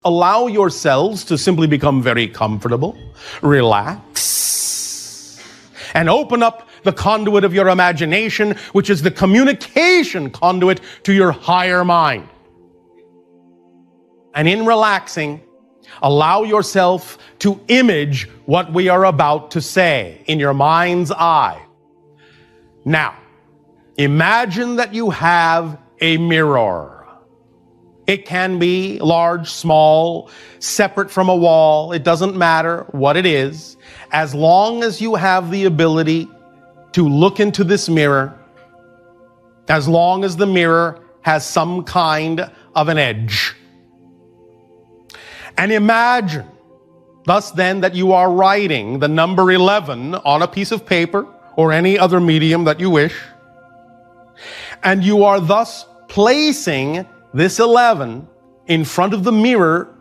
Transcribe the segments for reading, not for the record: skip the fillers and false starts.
allow yourselves to simply become very comfortable, relax, and open up the conduit of your imagination, which is the communication conduit to your higher mind. And in relaxing, allow yourself to image what we are about to say in your mind's eye. Now, imagine that you have a mirror. It can be large, small, separate from a wall. It doesn't matter what it is, as long as you have the ability to look into this mirror, as long as the mirror has some kind of an edge. And imagine, thus then, that you are writing the number 11 on a piece of paper or any other medium that you wish, and you are thus placing this 11 in front of the mirror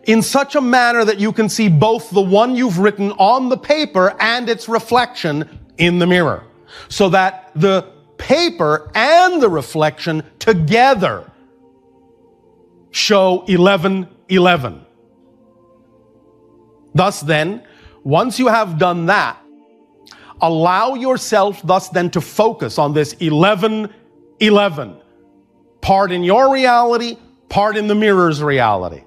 in such a manner that you can see both the one you've written on the paper and its reflection in the mirror, so that the paper and the reflection together show 11:11. Thus then, once you have done that, allow yourself thus then to focus on this 11:11. Part in your reality, part in the mirror's reality.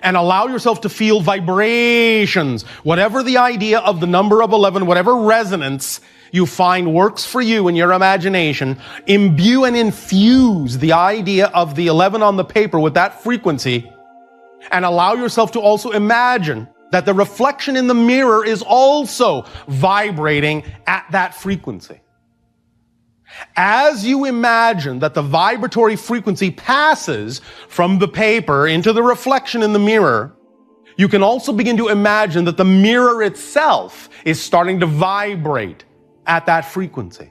And allow yourself to feel vibrations. Whatever the idea of the number of 11, whatever resonance you find works for you in your imagination, imbue and infuse the idea of the 11 on the paper with that frequency, and allow yourself to also imagine that the reflection in the mirror is also vibrating at that frequency. As you imagine that the vibratory frequency passes from the paper into the reflection in the mirror, you can also begin to imagine that the mirror itself is starting to vibrate at that frequency.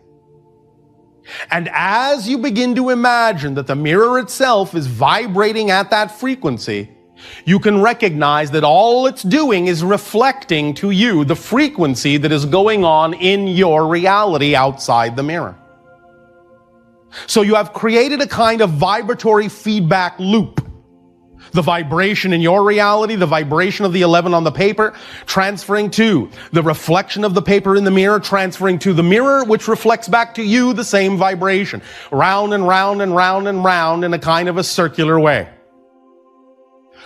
And as you begin to imagine that the mirror itself is vibrating at that frequency, you can recognize that all it's doing is reflecting to you the frequency that is going on in your reality outside the mirror. So you have created a kind of vibratory feedback loop. The vibration in your reality, the vibration of the 11 on the paper, transferring to the reflection of the paper in the mirror, transferring to the mirror, which reflects back to you the same vibration. Round and round and round and round in a kind of a circular way.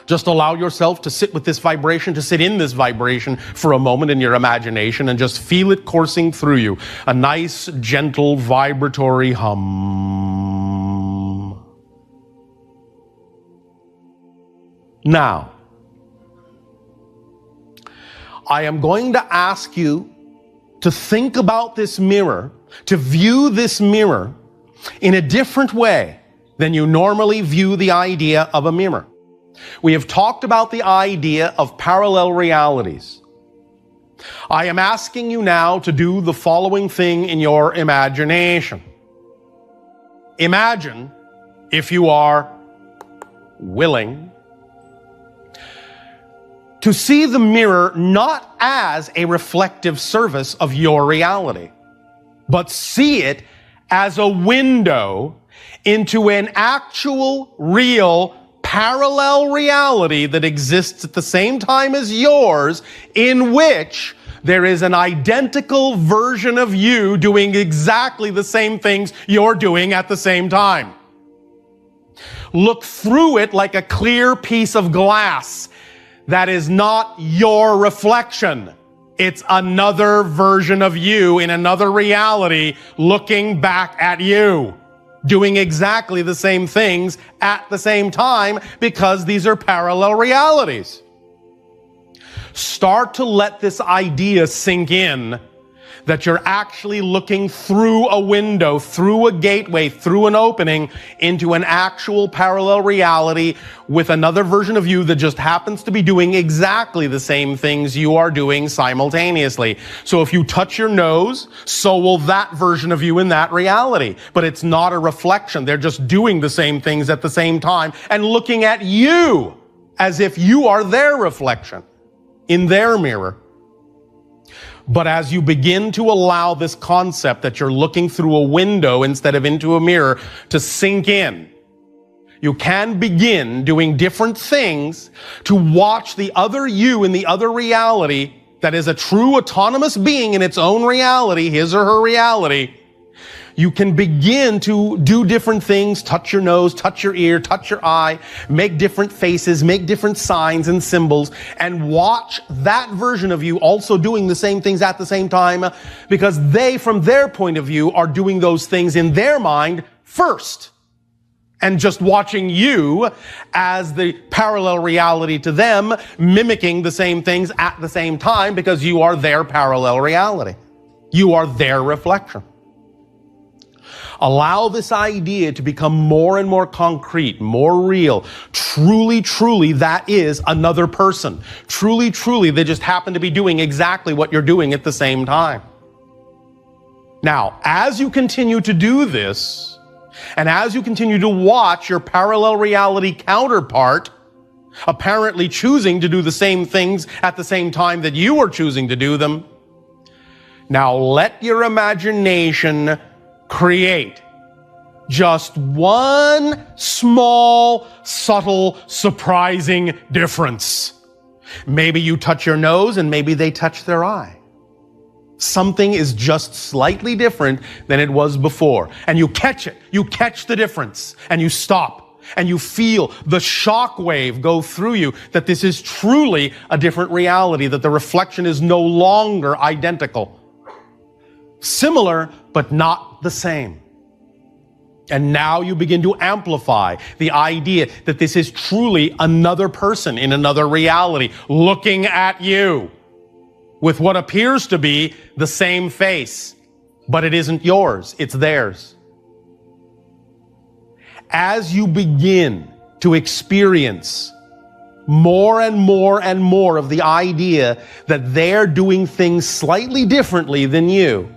Just allow yourself to sit with this vibration, to sit in this vibration for a moment in your imagination and just feel it coursing through you. A nice, gentle, vibratory hum. Now, I am going to ask you to think about this mirror, to view this mirror in a different way than you normally view the idea of a mirror. We have talked about the idea of parallel realities. I am asking you now to do the following thing in your imagination. Imagine, if you are willing, to see the mirror not as a reflective surface of your reality, but see it as a window into an actual, real, parallel reality that exists at the same time as yours, in which there is an identical version of you doing exactly the same things you're doing at the same time. Look through it like a clear piece of glass that is not your reflection. It's another version of you in another reality looking back at you, doing exactly the same things at the same time, because these are parallel realities. Start to let this idea sink in, that you're actually looking through a window, through a gateway, through an opening into an actual parallel reality with another version of you that just happens to be doing exactly the same things you are doing simultaneously. So if you touch your nose, so will that version of you in that reality. But it's not a reflection. They're just doing the same things at the same time and looking at you as if you are their reflection in their mirror. But as you begin to allow this concept that you're looking through a window instead of into a mirror to sink in, you can begin doing different things to watch the other you in the other reality that is a true autonomous being in its own reality, his or her reality. You can begin to do different things, touch your nose, touch your ear, touch your eye, make different faces, make different signs and symbols, and watch that version of you also doing the same things at the same time, because they, from their point of view, are doing those things in their mind first. And just watching you as the parallel reality to them, mimicking the same things at the same time, because you are their parallel reality. You are their reflection. Allow this idea to become more and more concrete, more real. Truly, truly, that is another person. Truly, truly, they just happen to be doing exactly what you're doing at the same time. Now, as you continue to do this, and as you continue to watch your parallel reality counterpart apparently choosing to do the same things at the same time that you are choosing to do them, now let your imagination create just one small, subtle, surprising difference. Maybe you touch your nose and maybe they touch their eye. Something is just slightly different than it was before. And you catch it. You catch the difference. And you stop. And you feel the shock wave go through you that this is truly a different reality, that the reflection is no longer identical. Similar, but not the same. And now you begin to amplify the idea that this is truly another person in another reality looking at you with what appears to be the same face, but it isn't yours, it's theirs. As you begin to experience more and more and more of the idea that they're doing things slightly differently than you,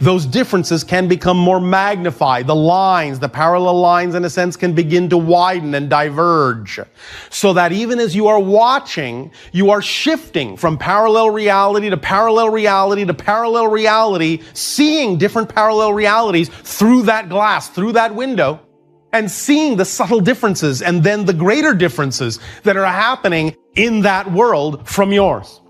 those differences can become more magnified. The lines, the parallel lines, in a sense, can begin to widen and diverge. So that even as you are watching, you are shifting from parallel reality to parallel reality to parallel reality, seeing different parallel realities through that glass, through that window, and seeing the subtle differences and then the greater differences that are happening in that world from yours.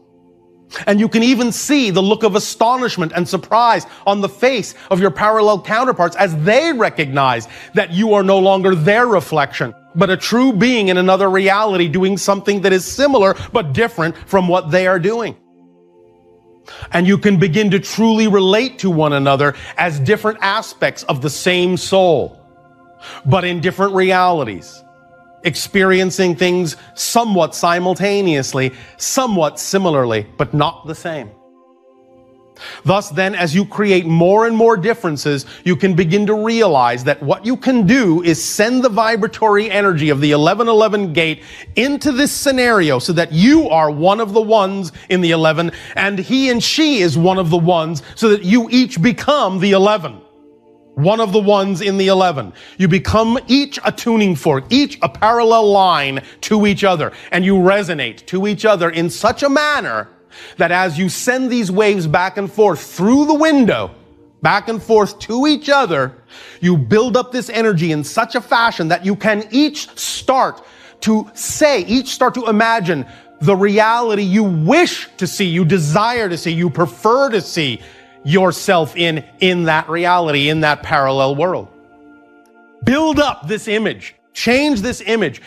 And you can even see the look of astonishment and surprise on the face of your parallel counterparts as they recognize that you are no longer their reflection, but a true being in another reality doing something that is similar but different from what they are doing. And you can begin to truly relate to one another as different aspects of the same soul, but in different realities, experiencing things somewhat simultaneously, somewhat similarly, but not the same. Thus then, as you create more and more differences, you can begin to realize that what you can do is send the vibratory energy of the 1111 gate into this scenario so that you are one of the ones in the 11 and he and she is one of the ones, so that you each become the 11. One of the ones in the 11. You become each a tuning fork, each a parallel line to each other, and you resonate to each other in such a manner that as you send these waves back and forth through the window, back and forth to each other, you build up this energy in such a fashion that you can each start to imagine the reality you wish to see, you desire to see, you prefer to see yourself in that reality, in that parallel world. Build up this image, change this image,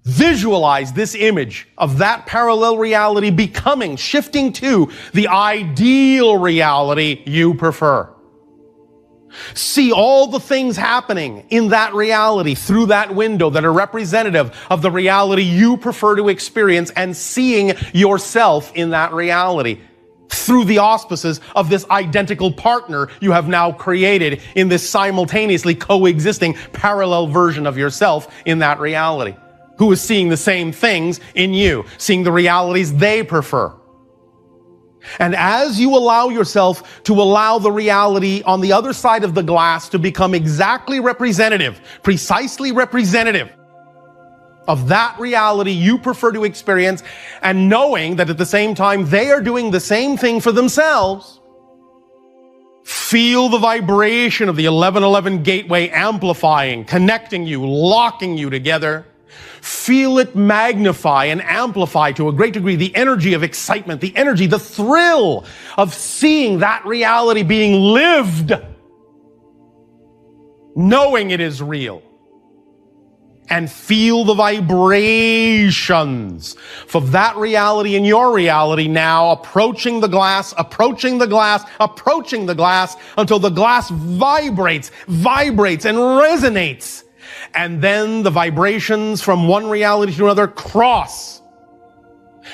visualize this image of that parallel reality becoming, shifting to the ideal reality you prefer. See all the things happening in that reality through that window that are representative of the reality you prefer to experience, and seeing yourself in that reality through the auspices of this identical partner you have now created in this simultaneously coexisting parallel version of yourself in that reality, who is seeing the same things in you, seeing the realities they prefer. And as you allow yourself to allow the reality on the other side of the glass to become exactly representative, precisely representative of that reality you prefer to experience, and knowing that at the same time they are doing the same thing for themselves, Feel the vibration of the 1111 gateway amplifying, connecting you, locking you together. Feel it magnify and amplify to a great degree the energy of excitement, the energy, the thrill of seeing that reality being lived, knowing it is real. And feel the vibrations of that reality and your reality now approaching the glass, approaching the glass, approaching the glass until the glass vibrates and resonates. And then the vibrations from one reality to another cross.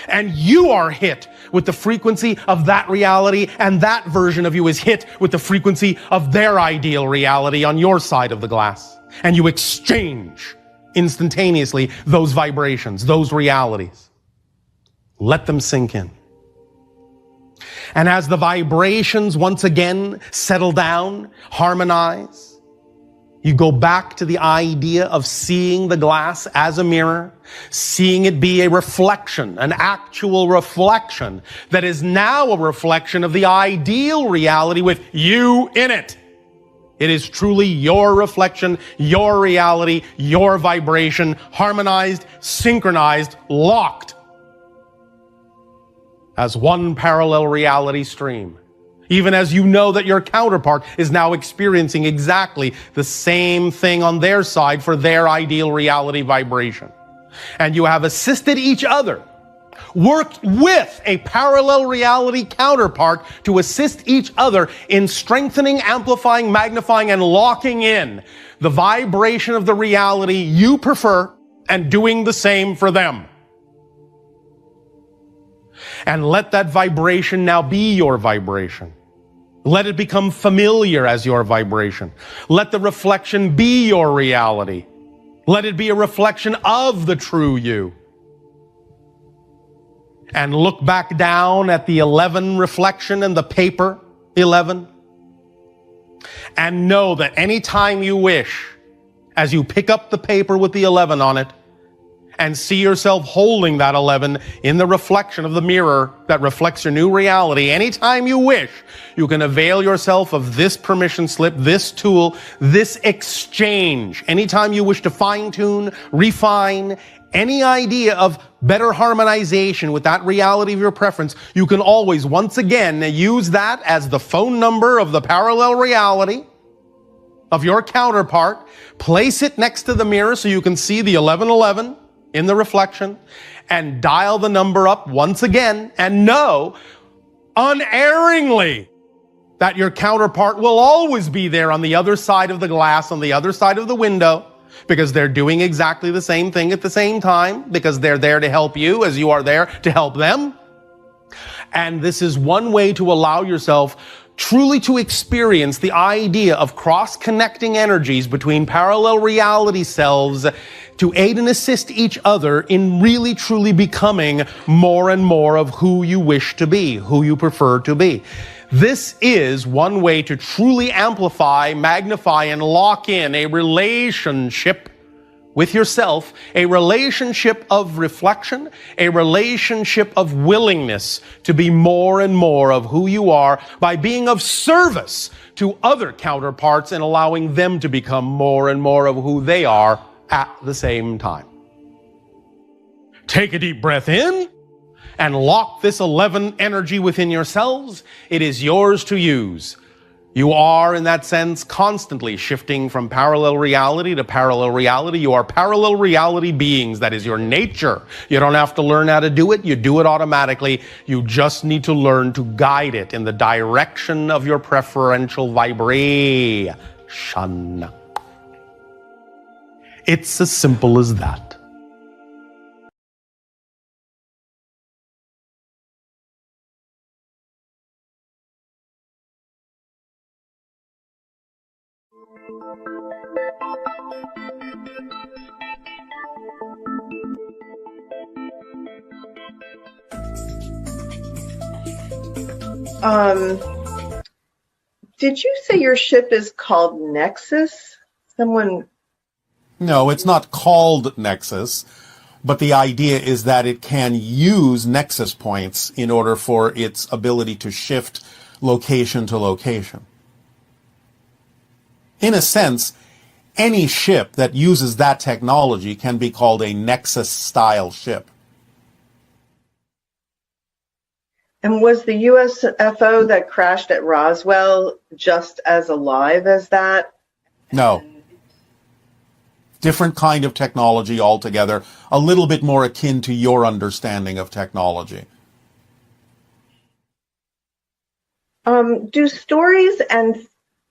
And you are hit with the frequency of that reality, and that version of you is hit with the frequency of their ideal reality on your side of the glass. And you exchange instantaneously those vibrations, those realities. Let them sink in. And as the vibrations once again settle down, harmonize, you go back to the idea of seeing the glass as a mirror, seeing it be a reflection, an actual reflection that is now a reflection of the ideal reality with you in it. It is truly your reflection, your reality, your vibration, harmonized, synchronized, locked as one parallel reality stream. Even as you know that your counterpart is now experiencing exactly the same thing on their side for their ideal reality vibration. And you have assisted each other, worked with a parallel reality counterpart to assist each other in strengthening, amplifying, magnifying, and locking in the vibration of the reality you prefer and doing the same for them. And let that vibration now be your vibration. Let it become familiar as your vibration. Let the reflection be your reality. Let it be a reflection of the true you. And look back down at the 11 reflection and the paper 11. And know that anytime you wish, as you pick up the paper with the 11 on it, and see yourself holding that 11 in the reflection of the mirror that reflects your new reality, anytime you wish, you can avail yourself of this permission slip, this tool, this exchange. Anytime you wish to fine-tune, refine any idea of better harmonization with that reality of your preference, you can always, once again, use that as the phone number of the parallel reality of your counterpart. Place it next to the mirror so you can see the 1111 in the reflection, and dial the number up once again, and know unerringly that your counterpart will always be there on the other side of the glass, on the other side of the window, because they're doing exactly the same thing at the same time, because they're there to help you as you are there to help them. And this is one way to allow yourself truly to experience the idea of cross-connecting energies between parallel reality selves to aid and assist each other in really truly becoming more and more of who you wish to be, who you prefer to be. This is one way to truly amplify, magnify, and lock in a relationship with yourself, a relationship of reflection, a relationship of willingness to be more and more of who you are by being of service to other counterparts and allowing them to become more and more of who they are at the same time. Take a deep breath in and lock this 11 energy within yourselves. It is yours to use. You are, in that sense, constantly shifting from parallel reality to parallel reality. You are parallel reality beings. That is your nature. You don't have to learn how to do it. You do it automatically. You just need to learn to guide it in the direction of your preferential vibration. It's as simple as that. Did you say your ship is called Nexus? No, it's not called Nexus, but the idea is that it can use Nexus points in order for its ability to shift location to location. In a sense, any ship that uses that technology can be called a Nexus-style ship. And was the USFO that crashed at Roswell just as alive as that? No. Different kind of technology altogether, a little bit more akin to your understanding of technology. Do stories and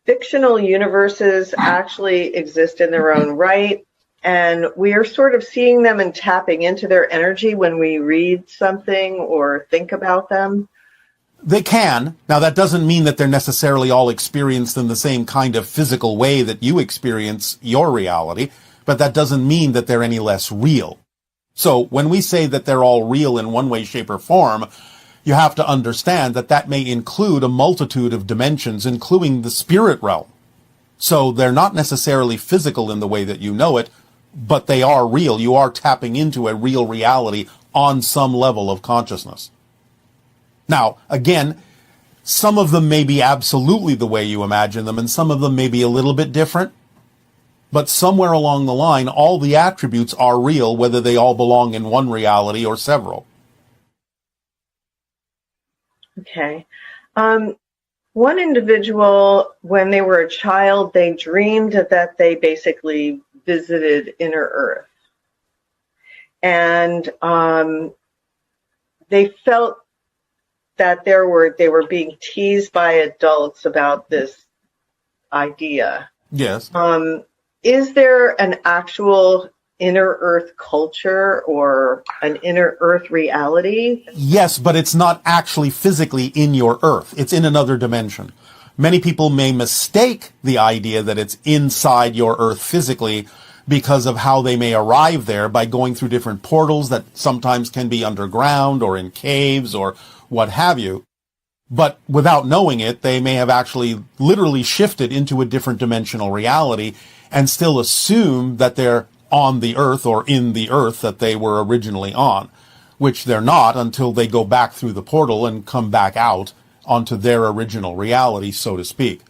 fictional universes actually exist in their own right? And we are sort of seeing them and tapping into their energy when we read something or think about them? They can. Now, that doesn't mean that they're necessarily all experienced in the same kind of physical way that you experience your reality, but that doesn't mean that they're any less real. So when we say that they're all real in one way, shape, or form, you have to understand that that may include a multitude of dimensions, including the spirit realm. So they're not necessarily physical in the way that you know it, but they are real. You are tapping into a real reality on some level of consciousness. Now, again, some of them may be absolutely the way you imagine them, and some of them may be a little bit different. But somewhere along the line, all the attributes are real, whether they all belong in one reality or several. Okay. One individual, when they were a child, they dreamed that they basically visited inner Earth. And they felt that they were being teased by adults about this idea. Yes. Is there an actual inner Earth culture or an inner Earth reality? Yes, but it's not actually physically in your Earth. It's in another dimension. Many people may mistake the idea that it's inside your Earth physically because of how they may arrive there by going through different portals that sometimes can be underground or in caves or what have you. But without knowing it, they may have actually literally shifted into a different dimensional reality and still assume that they're on the Earth or in the Earth that they were originally on, which they're not until they go back through the portal and come back out onto their original reality, so to speak.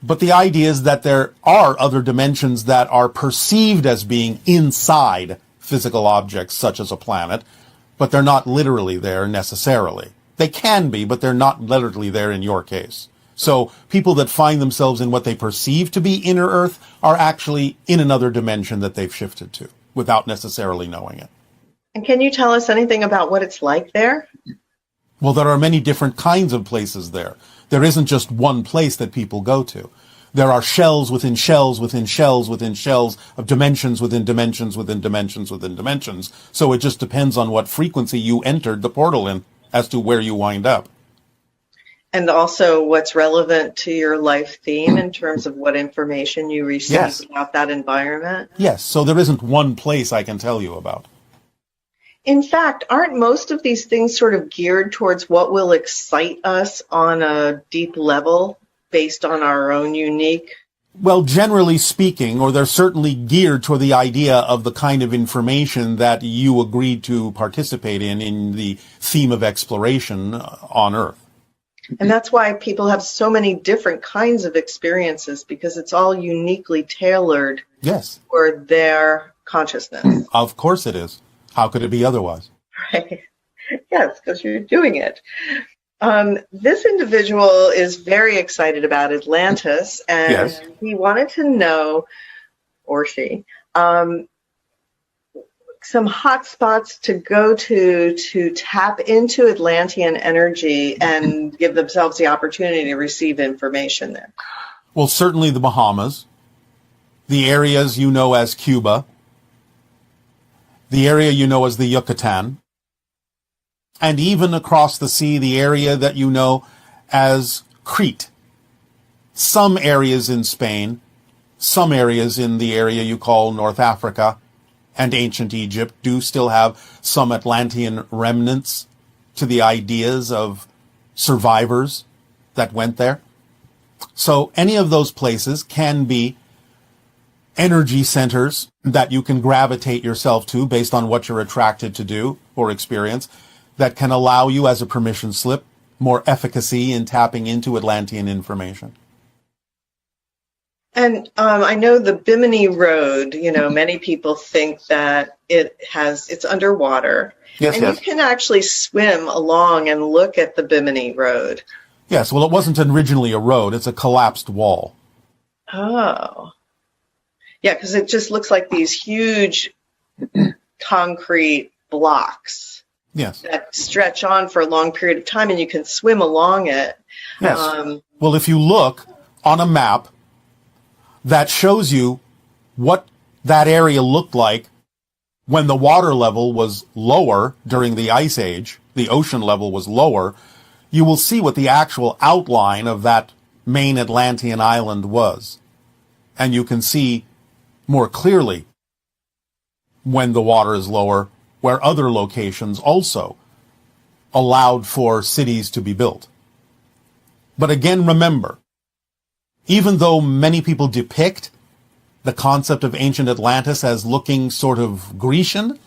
But the idea is that there are other dimensions that are perceived as being inside physical objects such as a planet, but they're not literally there necessarily. They can be, but they're not literally there in your case. So people that find themselves in what they perceive to be inner Earth are actually in another dimension that they've shifted to without necessarily knowing it. And can you tell us anything about what it's like there? Well, there are many different kinds of places there. There isn't just one place that people go to. There are shells within shells within shells within shells of dimensions within dimensions within dimensions within dimensions. So it just depends on what frequency you entered the portal in as to where you wind up. And also what's relevant to your life theme in terms of what information you receive about that environment? Yes, so there isn't one place I can tell you about. In fact, aren't most of these things sort of geared towards what will excite us on a deep level based on our own unique? Well, generally speaking, or they're certainly geared toward the idea of the kind of information that you agreed to participate in the theme of exploration on Earth. And that's why people have so many different kinds of experiences, because it's all uniquely tailored for their consciousness. Of course it is. How could it be otherwise? Right. Yes, because you're doing it. This individual is very excited about Atlantis, and he wanted to know, or she, some hot spots to go to tap into Atlantean energy and give themselves the opportunity to receive information there. Well, certainly the Bahamas, the areas you know as Cuba, the area you know as the Yucatan, and even across the sea, the area that you know as Crete. Some areas in Spain, some areas in the area you call North Africa and ancient Egypt do still have some Atlantean remnants to the ideas of survivors that went there. So any of those places can be energy centers that you can gravitate yourself to based on what you're attracted to do or experience that can allow you as a permission slip more efficacy in tapping into Atlantean information. And I know the Bimini Road, many people think that it's underwater. Yes, and yes. You can actually swim along and look at the Bimini Road. Yes, well, it wasn't originally a road. It's a collapsed wall. Oh. Yeah, because it just looks like these huge concrete blocks. Yes. That stretch on for a long period of time, and you can swim along it. Yes. Well, if you look on a map that shows you what that area looked like when the water level was lower during the Ice Age, the ocean level was lower, you will see what the actual outline of that main Atlantean island was. And you can see more clearly when the water is lower, where other locations also allowed for cities to be built. But again, remember, even though many people depict the concept of ancient Atlantis as looking sort of Grecian,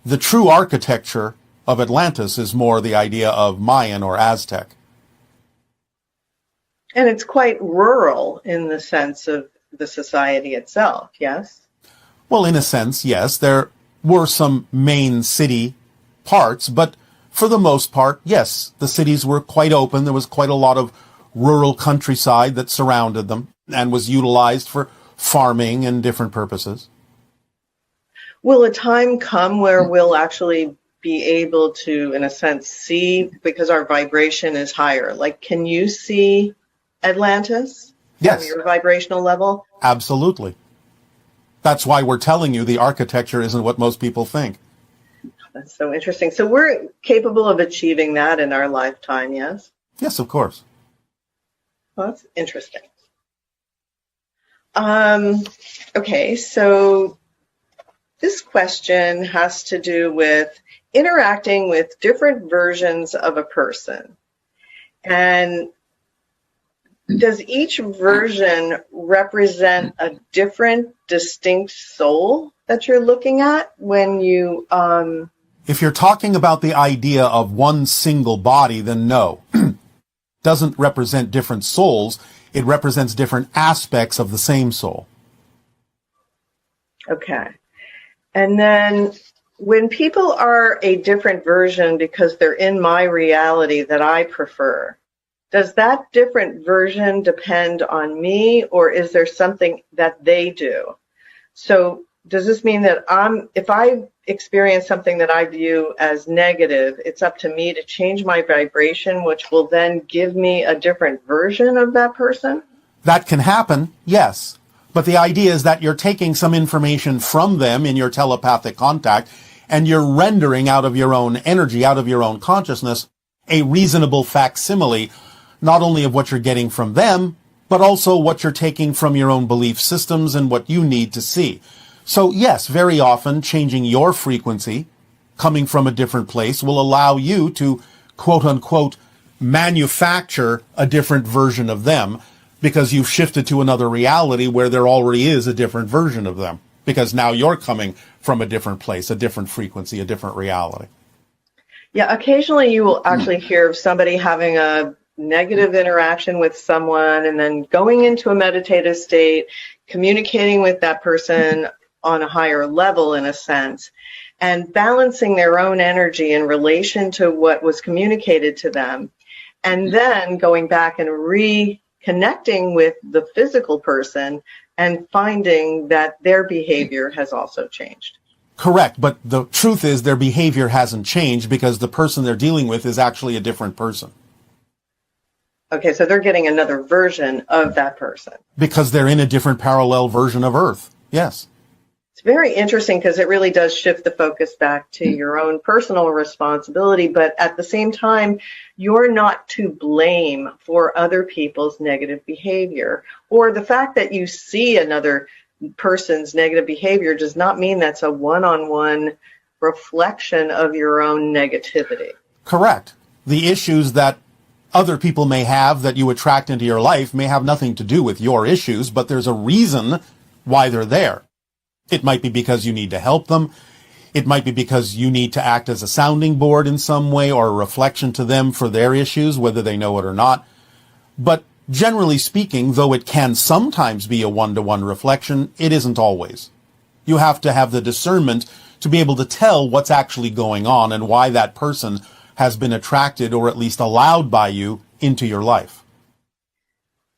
the true architecture of Atlantis is more the idea of Mayan or Aztec. And it's quite rural in the sense of the society itself, yes? Well, in a sense, yes. There were some main city parts, but for the most part, yes, the cities were quite open. There was quite a lot of rural countryside that surrounded them and was utilized for farming and different purposes. Will a time come where we'll actually be able to, in a sense, see, because our vibration is higher? Like, can you see Atlantis? Yes. On your vibrational level? Absolutely. That's why we're telling you the architecture isn't what most people think. That's so interesting. So we're capable of achieving that in our lifetime, yes? Yes, of course. Well, that's interesting. Okay, so this question has to do with interacting with different versions of a person. And does each version represent a different, distinct soul that you're looking at when you... If you're talking about the idea of one single body, then no. Doesn't represent different souls. It represents different aspects of the same soul. Okay. And then when people are a different version because they're in my reality that I prefer, does that different version depend on me, or is there something that they do? So does this mean that if I experience something that I view as negative, it's up to me to change my vibration, which will then give me a different version of that person? That can happen, yes. But the idea is that you're taking some information from them in your telepathic contact, and you're rendering out of your own energy, out of your own consciousness, a reasonable facsimile, not only of what you're getting from them, but also what you're taking from your own belief systems and what you need to see. So yes, very often changing your frequency, coming from a different place, will allow you to, quote unquote, manufacture a different version of them, because you've shifted to another reality where there already is a different version of them. Because now you're coming from a different place, a different frequency, a different reality. Yeah, occasionally you will actually hear of somebody having a negative interaction with someone and then going into a meditative state, communicating with that person on a higher level in a sense, and balancing their own energy in relation to what was communicated to them, and then going back and reconnecting with the physical person and finding that their behavior has also changed. Correct, but the truth is their behavior hasn't changed because the person they're dealing with is actually a different person. Okay, so they're getting another version of that person. Because they're in a different parallel version of Earth, yes. It's very interesting because it really does shift the focus back to your own personal responsibility, but at the same time, you're not to blame for other people's negative behavior. Or the fact that you see another person's negative behavior does not mean that's a one-on-one reflection of your own negativity. Correct. The issues that other people may have that you attract into your life may have nothing to do with your issues, but there's a reason why they're there. It might be because you need to help them. It might be because you need to act as a sounding board in some way or a reflection to them for their issues, whether they know it or not. But Generally speaking, though it can sometimes be a one-to-one reflection, it isn't always. You have to have the discernment to be able to tell what's actually going on and why that person has been attracted or at least allowed by you into your life.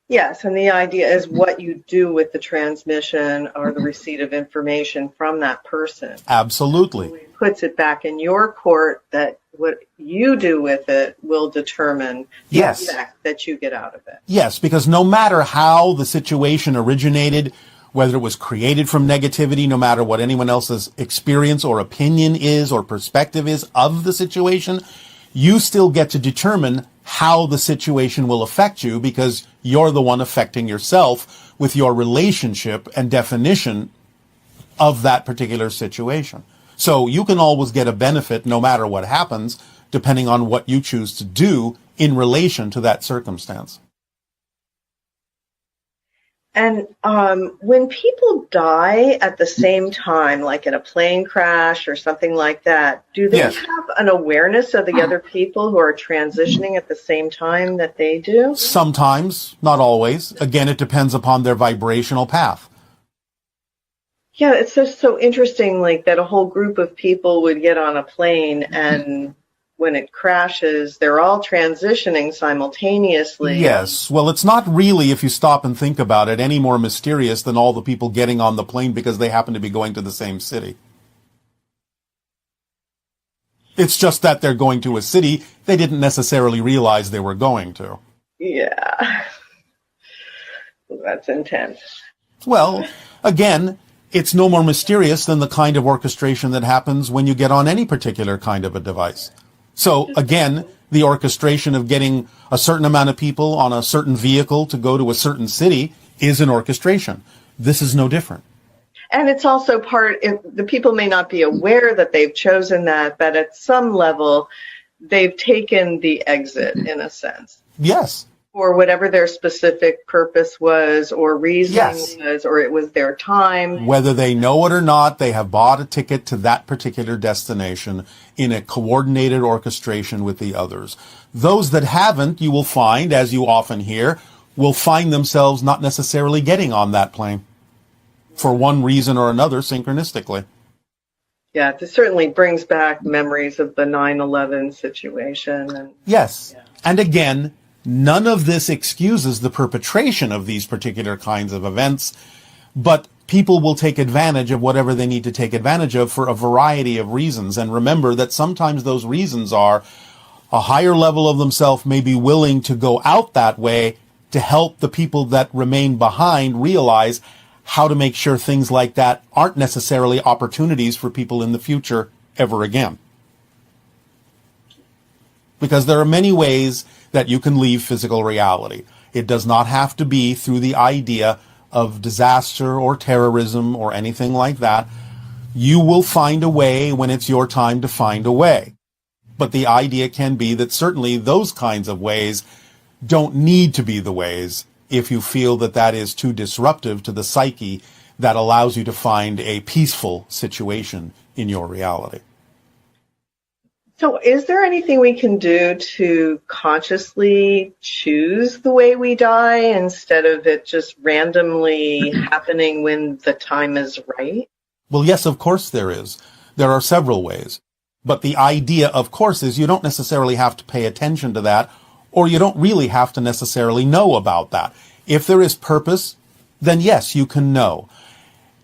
Yes, and the idea is what you do with the transmission or the receipt of information from that person. Absolutely. It puts it back in your court that what you do with it will determine the effect that you get out of it. Yes, because no matter how the situation originated, whether it was created from negativity, no matter what anyone else's experience or opinion is or perspective is of the situation, you still get to determine how the situation will affect you because you're the one affecting yourself with your relationship and definition of that particular situation. So you can always get a benefit no matter what happens, depending on what you choose to do in relation to that circumstance. And when people die at the same time, like in a plane crash or something like that, do they have an awareness of the other people who are transitioning at the same time that they do? Sometimes, not always. Again, it depends upon their vibrational path. Yeah, it's just so interesting, like that a whole group of people would get on a plane and when it crashes, they're all transitioning simultaneously. Yes. Well, it's not really, if you stop and think about it, any more mysterious than all the people getting on the plane because they happen to be going to the same city. It's just that they're going to a city they didn't necessarily realize they were going to. Yeah. That's intense. Well, again, it's no more mysterious than the kind of orchestration that happens when you get on any particular kind of a device. So, again, the orchestration of getting a certain amount of people on a certain vehicle to go to a certain city is an orchestration. This is no different. And it's also the people may not be aware that they've chosen that, but at some level, they've taken the exit, in a sense. Yes. For whatever their specific purpose was or reason was, or it was their time. Whether they know it or not, they have bought a ticket to that particular destination in a coordinated orchestration with the others. Those that haven't, you will find, as you often hear, will find themselves not necessarily getting on that plane for one reason or another synchronistically. Yeah, this certainly brings back memories of the 9/11 situation. Yes. Yeah. And again, none of this excuses the perpetration of these particular kinds of events, but people will take advantage of whatever they need to take advantage of for a variety of reasons. And remember that sometimes those reasons are a higher level of themselves may be willing to go out that way to help the people that remain behind realize how to make sure things like that aren't necessarily opportunities for people in the future ever again. Because there are many ways that you can leave physical reality. It does not have to be through the idea of disaster or terrorism or anything like that. You will find a way when it's your time to find a way. But the idea can be that certainly those kinds of ways don't need to be the ways if you feel that that is too disruptive to the psyche that allows you to find a peaceful situation in your reality. So is there anything we can do to consciously choose the way we die instead of it just randomly happening when the time is right? Well, yes, of course there is. There are several ways. But the idea, of course, is you don't necessarily have to pay attention to that, or you don't really have to necessarily know about that. If there is purpose, then yes, you can know.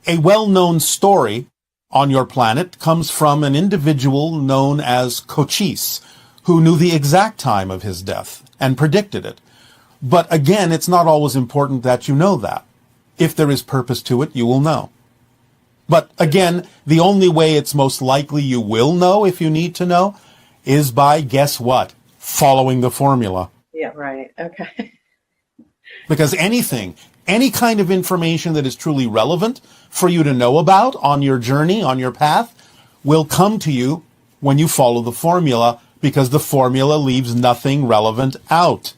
A well-known story on your planet comes from an individual known as Cochise, who knew the exact time of his death and predicted it. But again, it's not always important that you know that. If there is purpose to it, you will know. But again, the only way it's most likely you will know if you need to know is by, guess what? Following the formula. Yeah, right. Okay. Because any kind of information that is truly relevant for you to know about on your journey, on your path, will come to you when you follow the formula, because the formula leaves nothing relevant out.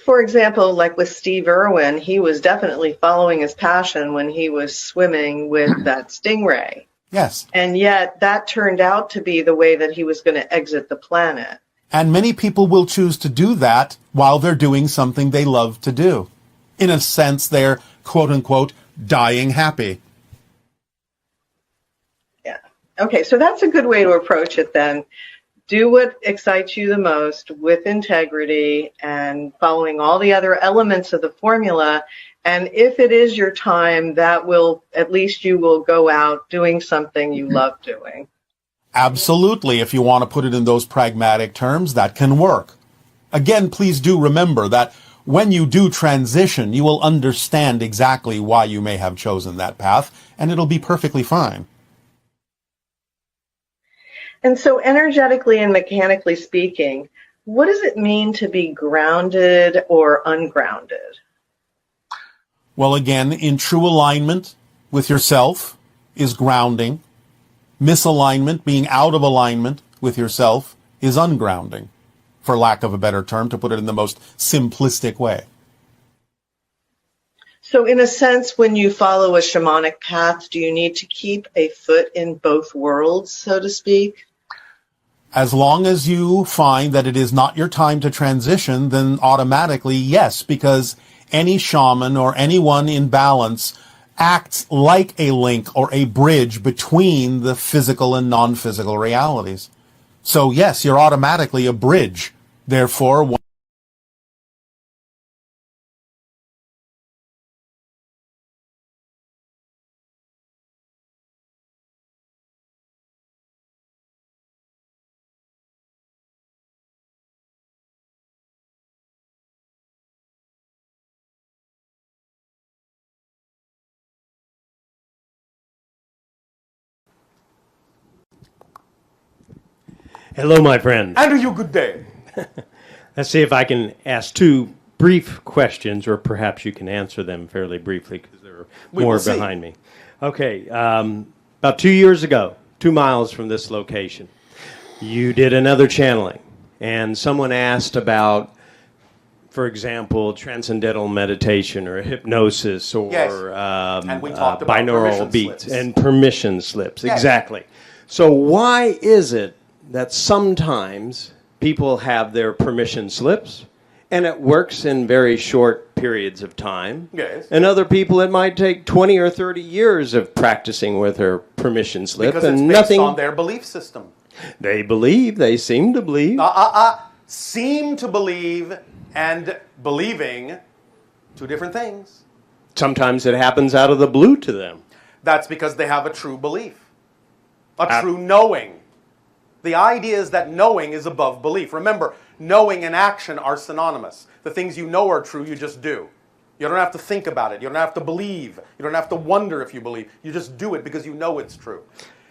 For example, like with Steve Irwin, he was definitely following his passion when he was swimming with that stingray. Yes. And yet that turned out to be the way that he was going to exit the planet. And many people will choose to do that while they're doing something they love to do. In a sense, they're, quote unquote, dying happy. Yeah. Okay, so that's a good way to approach it then. Do what excites you the most with integrity and following all the other elements of the formula. And if it is your time, that will, at least you will go out doing something you love doing. Absolutely. If you want to put it in those pragmatic terms, that can work. Again, please do remember that when you do transition, you will understand exactly why you may have chosen that path, and it'll be perfectly fine. And so energetically and mechanically speaking, what does it mean to be grounded or ungrounded? Well, again, in true alignment with yourself is grounding. Misalignment, being out of alignment with yourself, is ungrounding, for lack of a better term, to put it in the most simplistic way. So in a sense, when you follow a shamanic path, do you need to keep a foot in both worlds, so to speak? As long as you find that it is not your time to transition, then automatically, yes, because any shaman or anyone in balance acts like a link or a bridge between the physical and non-physical realities. So yes, you're automatically a bridge. Therefore, Hello, my friend. Andrew, you good day. Let's see if I can ask two brief questions, or perhaps you can answer them fairly briefly because there are more behind me. Okay, about 2 years ago, 2 miles from this location, you did another channeling, and someone asked about, for example, transcendental meditation or hypnosis or Yes. And we talked about binaural permission beats slips. and permission slips. Yes. Exactly. So why is it that sometimes people have their permission slips and it works in very short periods of time? Yes. And other people, it might take 20 or 30 years of practicing with their permission slip Because and it's based nothing. on their belief system. They seem to believe. Seem to believe and believing, two different things. Sometimes it happens out of the blue to them. That's because they have a true belief, a true knowing. The idea is that knowing is above belief. Remember, knowing and action are synonymous. The things you know are true, you just do. You don't have to think about it. You don't have to believe. You don't have to wonder if you believe. You just do it because you know it's true.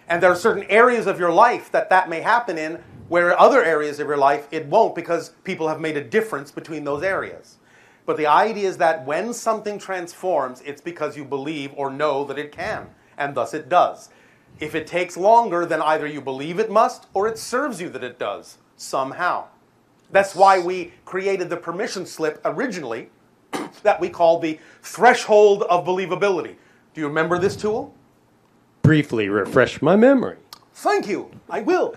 And there are certain areas of your life that may happen in, where other areas of your life it won't, because people have made a difference between those areas. But the idea is that when something transforms, it's because you believe or know that it can, and thus it does. If it takes longer, then either you believe it must, or it serves you that it does, somehow. That's why we created the permission slip originally, that we call the threshold of believability. Do you remember this tool? Briefly refresh my memory. Thank you, I will.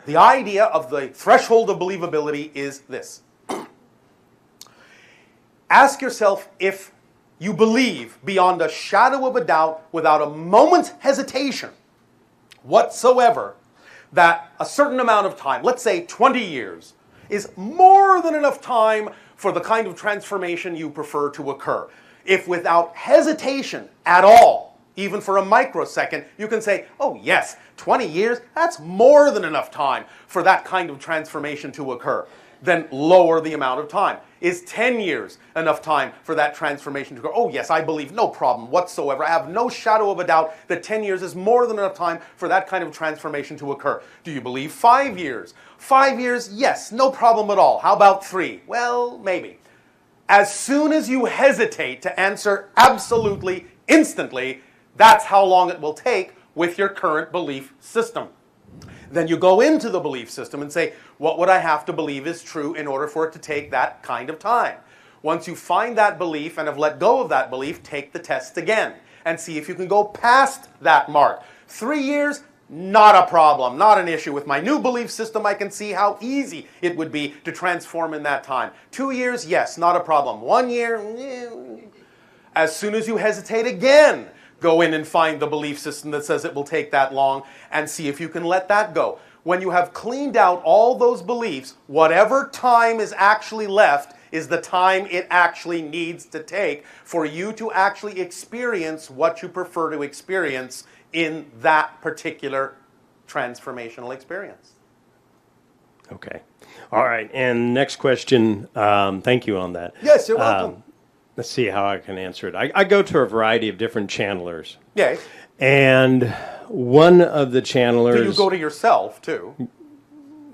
The idea of the threshold of believability is this. Ask yourself if you believe beyond a shadow of a doubt, without a moment's hesitation whatsoever, that a certain amount of time, let's say 20 years, is more than enough time for the kind of transformation you prefer to occur. If without hesitation at all, even for a microsecond, you can say, oh yes, 20 years, that's more than enough time for that kind of transformation to occur. Then lower the amount of time. Is 10 years enough time for that transformation to occur? Oh yes, I believe, no problem whatsoever. I have no shadow of a doubt that 10 years is more than enough time for that kind of transformation to occur. Do you believe 5 years? 5 years, yes, no problem at all. How about 3? Well, maybe. As soon as you hesitate to answer absolutely, instantly, that's how long it will take with your current belief system. Then you go into the belief system and say, what would I have to believe is true in order for it to take that kind of time? Once you find that belief and have let go of that belief, take the test again and see if you can go past that mark. 3 years, Not a problem, not an issue. With my new belief system, I can see how easy it would be to transform in that time. 2 years, yes, not a problem. 1 year, as soon as you hesitate again, go in and find the belief system that says it will take that long and see if you can let that go. When you have cleaned out all those beliefs, whatever time is actually left is the time it actually needs to take for you to actually experience what you prefer to experience in that particular transformational experience. Okay. All right. And next question. Thank you on that. Yes, you're welcome. Let's see how I can answer it. I go to a variety of different channelers. Yes. And one of the channelers... Do you go to yourself, too?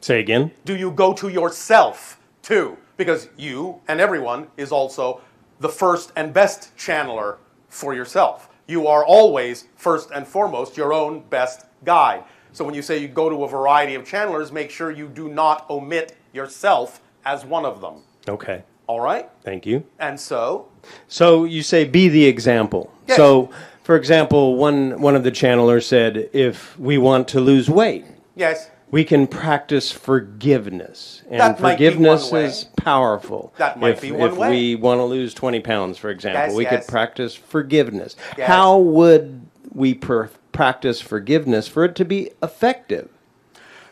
Say again? Do you go to yourself, too? Because you and everyone is also the first and best channeler for yourself. You are always, first and foremost, your own best guide. So when you say you go to a variety of channelers, make sure you do not omit yourself as one of them. Okay. All right? Thank you. And so? So you say be the example. Yes. So, for example, one of the channelers said, if we want to lose weight, Yes. we can practice forgiveness. And That might be forgiveness one way. is powerful. That might be one if way. If we want to lose 20 pounds, for example, Yes, we yes. could practice forgiveness. Yes. How would we practice forgiveness for it to be effective?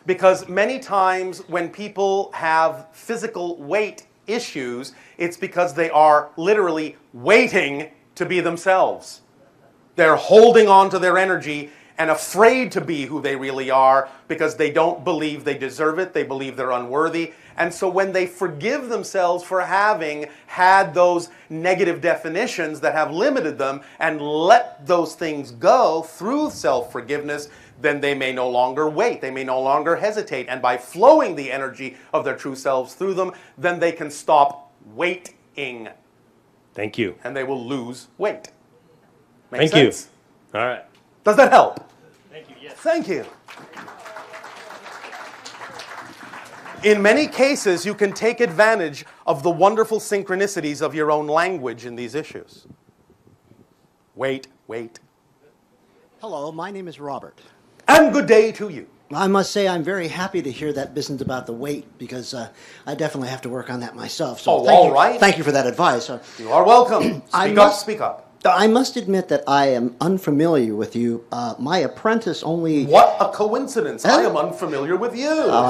Because many times when people have physical weight issues, it's because they are literally waiting to be themselves. They're holding on to their energy and afraid to be who they really are because they don't believe they deserve it. They believe they're unworthy. And so when they forgive themselves for having had those negative definitions that have limited them and let those things go through self-forgiveness, then they may no longer wait. They may no longer hesitate. And by flowing the energy of their true selves through them, then they can stop waiting. Thank you. And they will lose weight. Make Thank sense? you. All right. Does that help? Thank you. Yes. Thank you. In many cases, you can take advantage of the wonderful synchronicities of your own language in these issues. Wait. Hello, my name is Robert. And good day to you. I must say I'm very happy to hear that business about the weight because I definitely have to work on that myself. So all right. Thank you for that advice. You are welcome. Speak up. I must admit that I am unfamiliar with you. My apprentice only... What a coincidence. I am unfamiliar with you. Oh,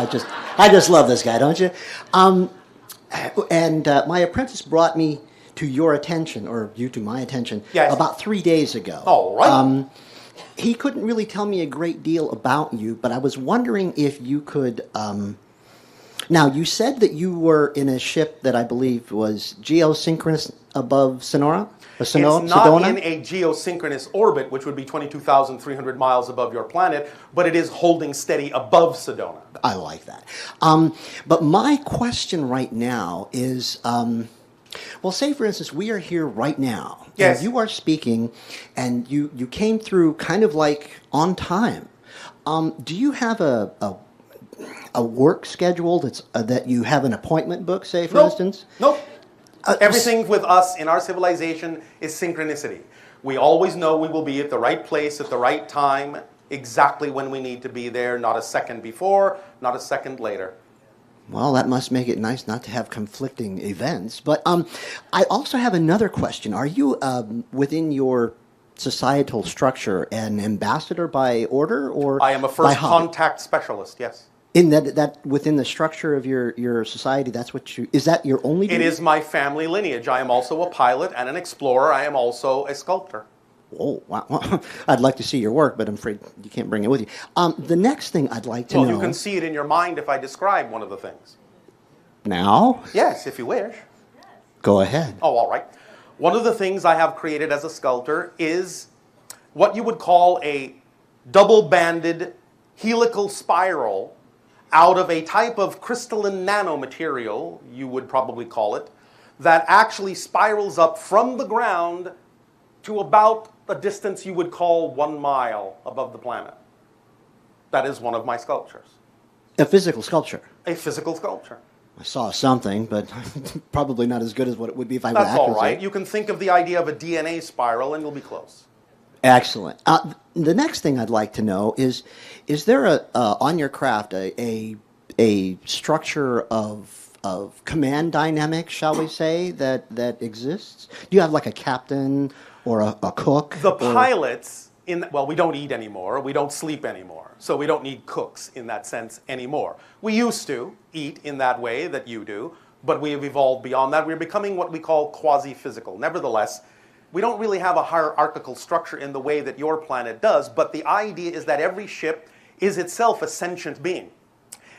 I just love this guy, don't you? And my apprentice brought me to your attention, or you to my attention, Yes. about 3 days ago. All right. He couldn't really tell me a great deal about you, but I was wondering if you could... Now, you said that you were in a ship that I believe was geosynchronous above Sonora? It's not in a geosynchronous orbit, which would be 22,300 miles above your planet, but it is holding steady above Sedona. I like that. But my question right now is, well, say, for instance, we are here right now. Yes. And you are speaking, and you came through kind of like on time. Do you have a work schedule that you have an appointment book, say, for instance? Nope. Everything with us in our civilization is synchronicity. We always know we will be at the right place at the right time, exactly when we need to be there, not a second before, not a second later. Well, that must make it nice not to have conflicting events. But I also have another question. Are you, within your societal structure, an ambassador by order or I am a first contact specialist, yes. In that within the structure of your society, that's what is that your only duty? It is my family lineage. I am also a pilot and an explorer. I am also a sculptor. Oh, wow. I'd like to see your work, but I'm afraid you can't bring it with you. The next thing I'd like to know... Well, you can see it in your mind if I describe one of the things. Now? Yes, if you wish. Go ahead. Oh, all right. One of the things I have created as a sculptor is what you would call a double-banded helical spiral out of a type of crystalline nanomaterial, you would probably call it, that actually spirals up from the ground to about a distance you would call 1 mile above the planet. That is one of my sculptures. A physical sculpture? A physical sculpture. I saw something, but probably not as good as what it would be if I were That's all accurate. right. You can think of the idea of a DNA spiral and you'll be close. Excellent. The next thing I'd like to know is there on your craft a structure of command dynamics, shall we say, that exists? Do you have like a captain or a cook? The pilots, we don't eat anymore, we don't sleep anymore, so we don't need cooks in that sense anymore. We used to eat in that way that you do, but we have evolved beyond that. We're becoming what we call quasi-physical. Nevertheless, we don't really have a hierarchical structure in the way that your planet does, but the idea is that every ship is itself a sentient being.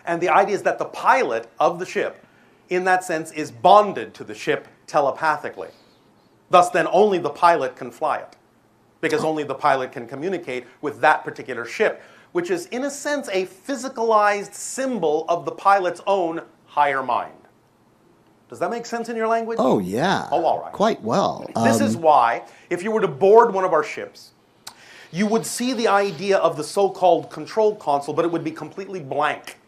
And the idea is that the pilot of the ship, in that sense, is bonded to the ship telepathically. Thus, then, only the pilot can fly it, because only the pilot can communicate with that particular ship, which is, in a sense, a physicalized symbol of the pilot's own higher mind. Does that make sense in your language? Oh, yeah. Oh, all right. Quite well. This is why, if you were to board one of our ships, you would see the idea of the so-called control console, but it would be completely blank.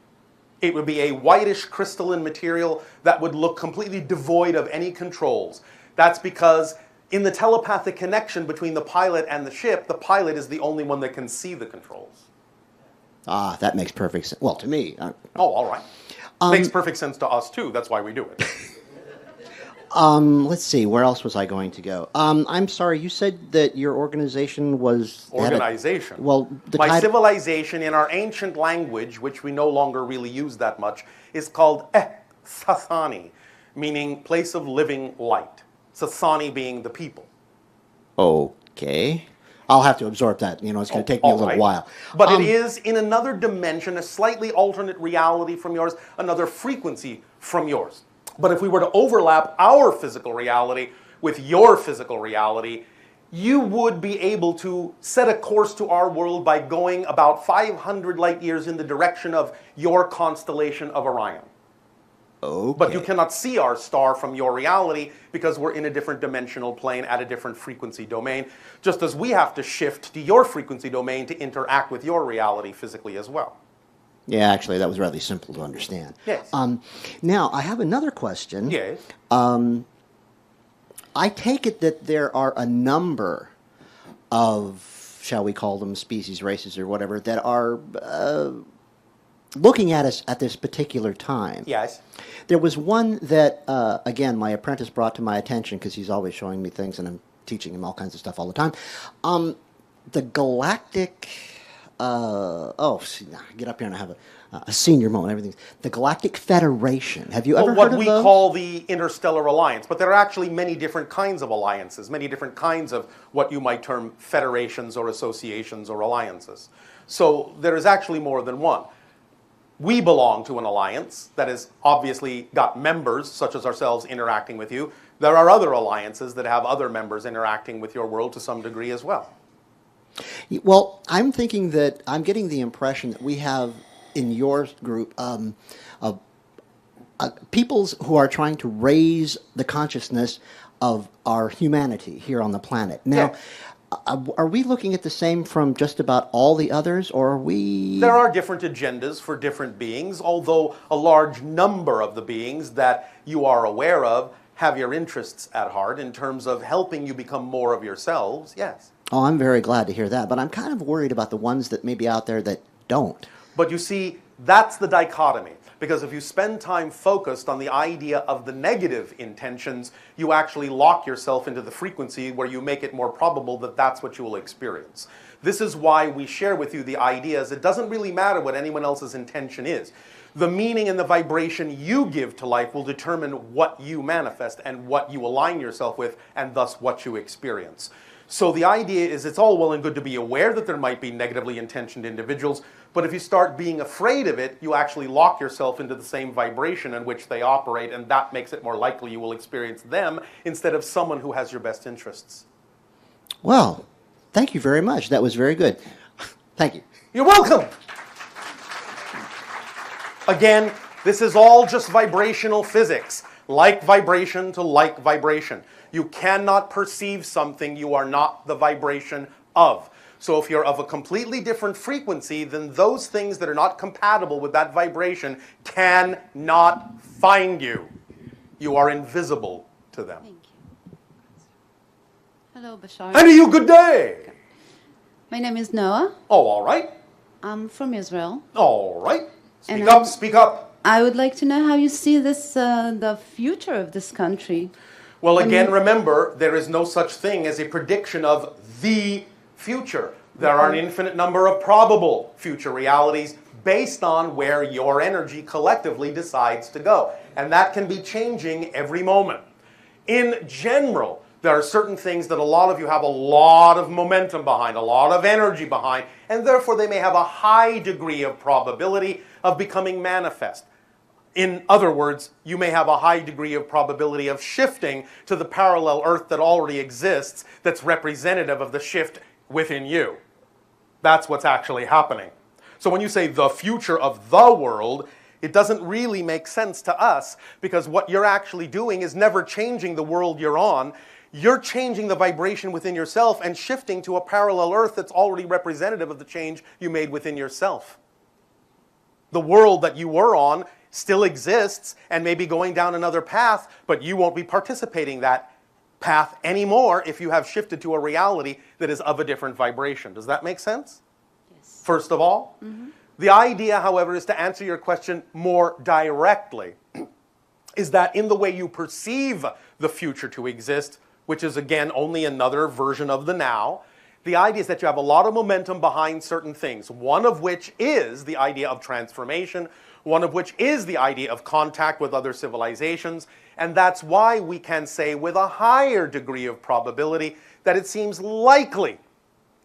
It would be a whitish crystalline material that would look completely devoid of any controls. That's because in the telepathic connection between the pilot and the ship, the pilot is the only one that can see the controls. Ah, that makes perfect sense. Well, to me. Oh, all right. Makes perfect sense to us, too. That's why we do it. Let's see. Where else was I going to go? I'm sorry. You said that your organization was... Organization? My civilization in our ancient language, which we no longer really use that much, is called Sasani, meaning place of living light. Sasani being the people. Okay. I'll have to absorb that. It's going to take me a little while. But it is in another dimension, a slightly alternate reality from yours, another frequency from yours. But if we were to overlap our physical reality with your physical reality, you would be able to set a course to our world by going about 500 light years in the direction of your constellation of Orion. Okay. But you cannot see our star from your reality because we're in a different dimensional plane at a different frequency domain, just as we have to shift to your frequency domain to interact with your reality physically as well. Yeah, actually, that was rather simple to understand. Yes. Now, I have another question. Yes. I take it that there are a number of, shall we call them species, races, or whatever, that are looking at us at this particular time. Yes. There was one that, again, my apprentice brought to my attention because he's always showing me things and I'm teaching him all kinds of stuff all the time. The galactic... get up here and I have a senior moment. Everything. The Galactic Federation. Have you ever heard of those? What we call the Interstellar Alliance, but there are actually many different kinds of alliances, many different kinds of what you might term federations or associations or alliances. So there is actually more than one. We belong to an alliance that has obviously got members, such as ourselves, interacting with you. There are other alliances that have other members interacting with your world to some degree as well. Well, I'm thinking that I'm getting the impression that we have in your group peoples who are trying to raise the consciousness of our humanity here on the planet. Now, are we looking at the same from just about all the others, or are we... There are different agendas for different beings, although a large number of the beings that you are aware of have your interests at heart in terms of helping you become more of yourselves, yes. Oh, I'm very glad to hear that, but I'm kind of worried about the ones that may be out there that don't. But you see, that's the dichotomy. Because if you spend time focused on the idea of the negative intentions, you actually lock yourself into the frequency where you make it more probable that that's what you will experience. This is why we share with you the ideas. It doesn't really matter what anyone else's intention is. The meaning and the vibration you give to life will determine what you manifest and what you align yourself with, and thus what you experience. So the idea is it's all well and good to be aware that there might be negatively intentioned individuals, but if you start being afraid of it, you actually lock yourself into the same vibration in which they operate, and that makes it more likely you will experience them instead of someone who has your best interests. Well, thank you very much. That was very good. Thank you. You're welcome. Again, this is all just vibrational physics. Like vibration to like vibration. You cannot perceive something you are not the vibration of. So if you're of a completely different frequency, then those things that are not compatible with that vibration cannot find you. You are invisible to them. Thank you. Hello, Bashar. And to you, good day. My name is Noah. Oh, all right. I'm from Israel. All right. Speak And up, speak up. I would like to know how you see this, the future of this country. Well, again, remember, there is no such thing as a prediction of the future. There are an infinite number of probable future realities based on where your energy collectively decides to go. And that can be changing every moment. In general, there are certain things that a lot of you have a lot of momentum behind, a lot of energy behind, and therefore they may have a high degree of probability of becoming manifest. In other words, you may have a high degree of probability of shifting to the parallel Earth that already exists that's representative of the shift within you. That's what's actually happening. So when you say the future of the world, it doesn't really make sense to us because what you're actually doing is never changing the world you're on. You're changing the vibration within yourself and shifting to a parallel Earth that's already representative of the change you made within yourself. The world that you were on still exists and may be going down another path, but you won't be participating that path anymore if you have shifted to a reality that is of a different vibration. Does that make sense? Yes. First of all, the idea, however, is to answer your question more directly, is that in the way you perceive the future to exist, which is again only another version of the now, the idea is that you have a lot of momentum behind certain things, one of which is the idea of transformation, one of which is the idea of contact with other civilizations, and that's why we can say with a higher degree of probability that it seems likely,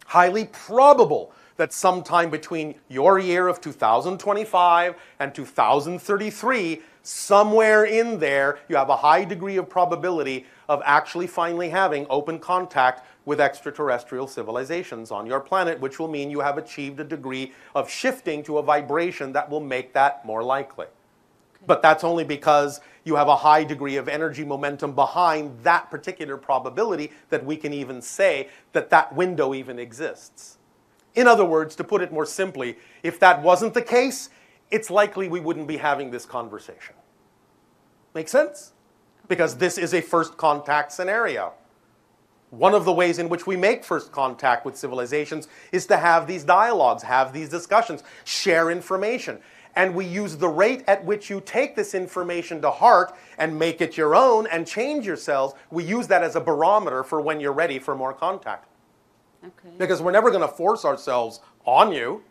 highly probable, that sometime between your year of 2025 and 2033, somewhere in there, you have a high degree of probability of actually finally having open contact with extraterrestrial civilizations on your planet, which will mean you have achieved a degree of shifting to a vibration that will make that more likely. But that's only because you have a high degree of energy momentum behind that particular probability that we can even say that that window even exists. In other words, to put it more simply, if that wasn't the case, it's likely we wouldn't be having this conversation. Make sense? Because this is a first contact scenario. One of the ways in which we make first contact with civilizations is to have these dialogues, have these discussions, share information. And we use the rate at which you take this information to heart and make it your own and change yourselves. We use that as a barometer for when you're ready for more contact. Okay. Because we're never going to force ourselves on you.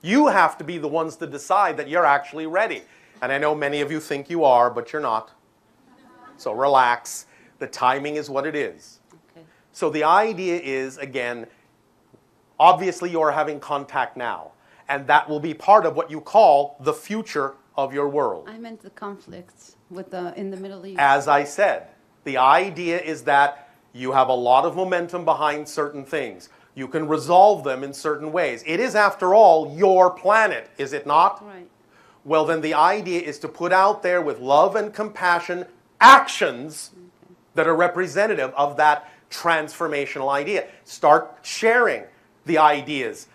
You have to be the ones to decide that you're actually ready. And I know many of you think you are, but you're not. So relax. The timing is what it is. Okay. So the idea is, again, obviously you're having contact now. And that will be part of what you call the future of your world. I meant the conflicts with in the Middle East. As I said, the idea is that you have a lot of momentum behind certain things. You can resolve them in certain ways. It is, after all, your planet, is it not? Right. Well, then the idea is to put out there with love and compassion actions that are representative of that transformational idea. Start sharing the ideas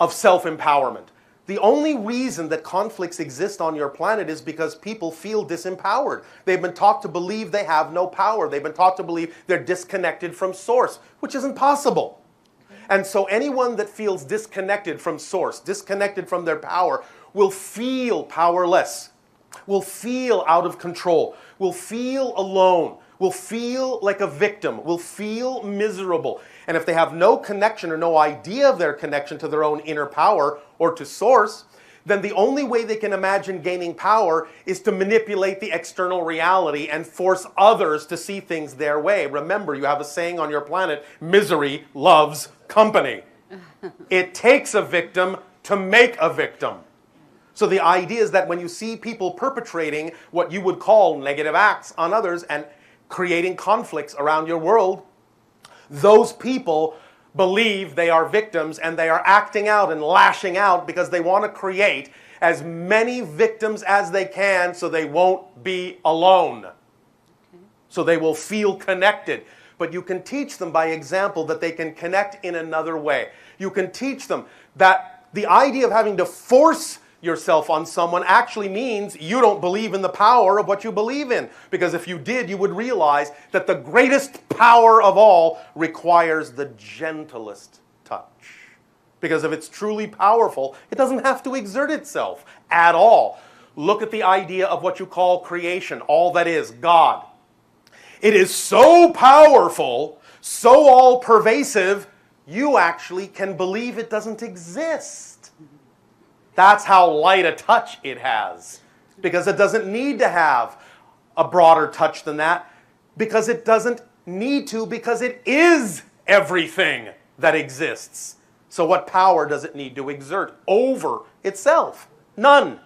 of self-empowerment. The only reason that conflicts exist on your planet is because people feel disempowered. They've been taught to believe they have no power. They've been taught to believe they're disconnected from source, which isn't possible. And so anyone that feels disconnected from source, disconnected from their power, will feel powerless, will feel out of control, will feel alone, will feel like a victim, will feel miserable. And if they have no connection or no idea of their connection to their own inner power or to source, then the only way they can imagine gaining power is to manipulate the external reality and force others to see things their way. Remember, you have a saying on your planet, misery loves company. It takes a victim to make a victim. So the idea is that when you see people perpetrating what you would call negative acts on others and creating conflicts around your world, those people believe they are victims and they are acting out and lashing out because they want to create as many victims as they can so they won't be alone. Okay. So they will feel connected. But you can teach them by example that they can connect in another way. You can teach them that the idea of having to force yourself on someone actually means you don't believe in the power of what you believe in. Because if you did, you would realize that the greatest power of all requires the gentlest touch. Because if it's truly powerful, it doesn't have to exert itself at all. Look at the idea of what you call creation, all that is, God. It is so powerful, so all-pervasive, you actually can believe it doesn't exist. That's how light a touch it has. Because it doesn't need to have a broader touch than that. Because it doesn't need to, because it is everything that exists. So what power does it need to exert over itself? None.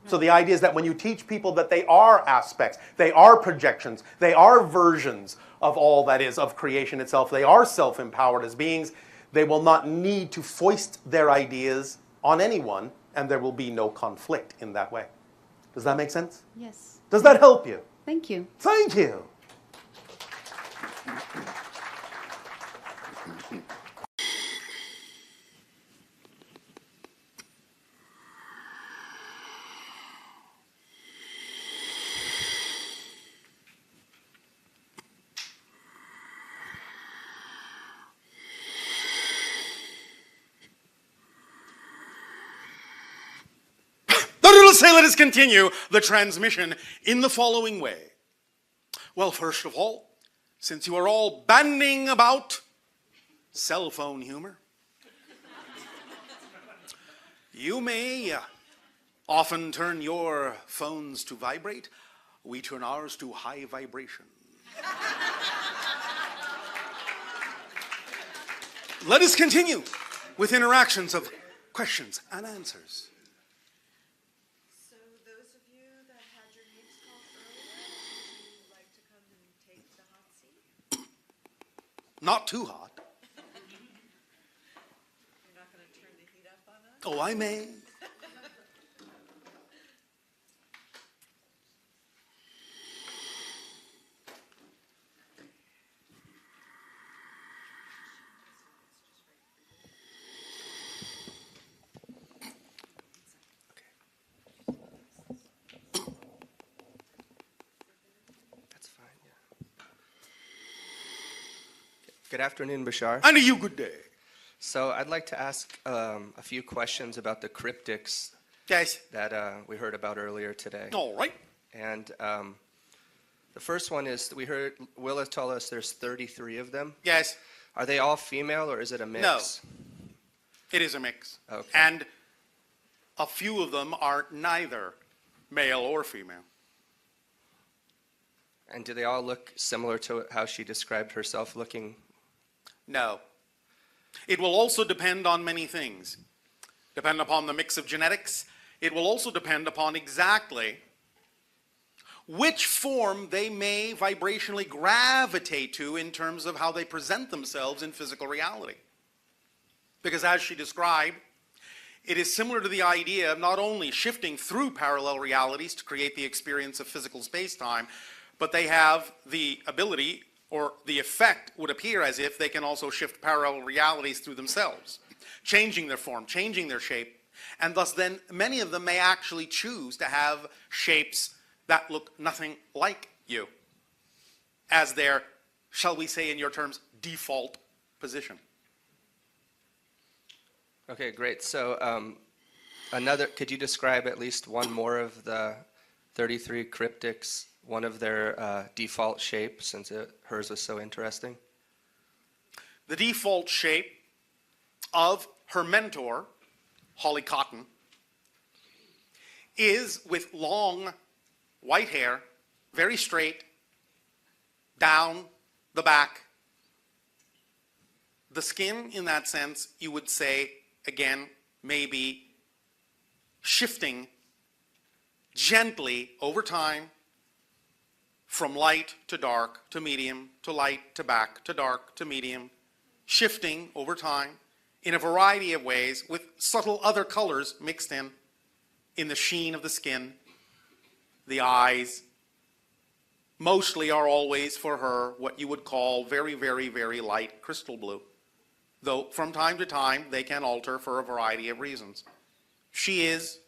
So the idea is that when you teach people that they are aspects, they are projections, they are versions of all that is, of creation itself, they are self-empowered as beings, they will not need to foist their ideas on anyone, and there will be no conflict in that way. Does that make sense? Yes. Does that help you? Thank you. Thank you. Say, let us continue the transmission in the following way. Well, first of all, since you are all banding about cell phone humor, you may often turn your phones to vibrate. We turn ours to high vibration. Let us continue with interactions of questions and answers. Not too hot. You're not going to turn the heat up on us? Oh, I may. Good afternoon, Bashar. And you good day. So I'd like to ask a few questions about the cryptics Yes. that we heard about earlier today. All right. And the first one is, we heard Willa tell us there's 33 of them. Yes. Are they all female or is it a mix? No. It is a mix. Okay. And a few of them are neither male or female. And do they all look similar to how she described herself looking? No. It will also depend on many things. Depend upon the mix of genetics. It will also depend upon exactly which form they may vibrationally gravitate to in terms of how they present themselves in physical reality. Because as she described, it is similar to the idea of not only shifting through parallel realities to create the experience of physical space-time, but they have the ability, or the effect would appear as if they can also shift parallel realities through themselves, changing their form, changing their shape, and thus then many of them may actually choose to have shapes that look nothing like you as their, shall we say in your terms, default position. Okay, great. So could you describe at least one more of the 33 cryptics, one of their default shapes, since hers was so interesting? The default shape of her mentor, Holly Cotton, is with long white hair, very straight, down the back. The skin, in that sense, you would say, again, maybe shifting gently over time from light to dark to medium to light to back to dark to medium, shifting over time in a variety of ways with subtle other colors mixed in the sheen of the skin, the eyes. Mostly are always for her what you would call very, very, very light crystal blue, though from time to time they can alter for a variety of reasons. She is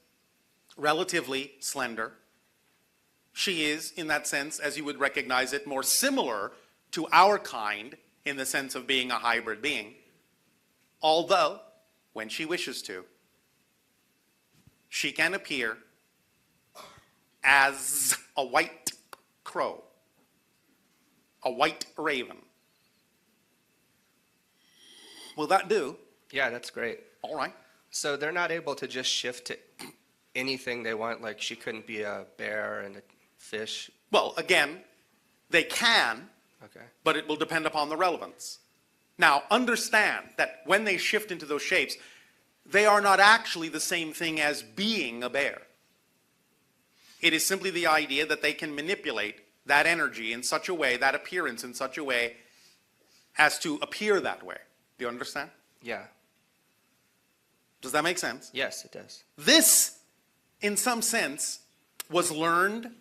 relatively slender. She is, in that sense, as you would recognize it, more similar to our kind in the sense of being a hybrid being. Although, when she wishes to, she can appear as a white crow, a white raven. Will that do? Yeah, that's great. All right. So they're not able to just shift to anything they want, like she couldn't be a bear and a fish. Well, again, they can, Okay. but it will depend upon the relevance. Now, understand that when they shift into those shapes, they are not actually the same thing as being a bear. It is simply the idea that they can manipulate that energy in such a way, that appearance in such a way, as to appear that way. Do you understand? Yeah. Does that make sense? Yes, it does. This, in some sense, was learned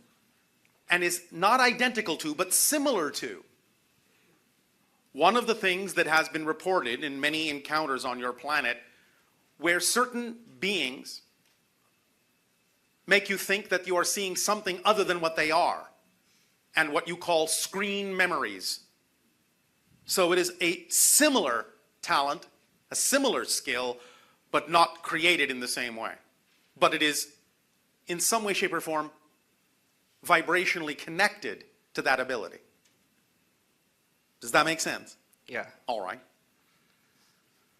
and is not identical to, but similar to, one of the things that has been reported in many encounters on your planet where certain beings make you think that you are seeing something other than what they are, and what you call screen memories. So it is a similar talent, a similar skill, but not created in the same way. But it is, in some way, shape, or form, vibrationally connected to that ability. Does that make sense? Yeah. All right.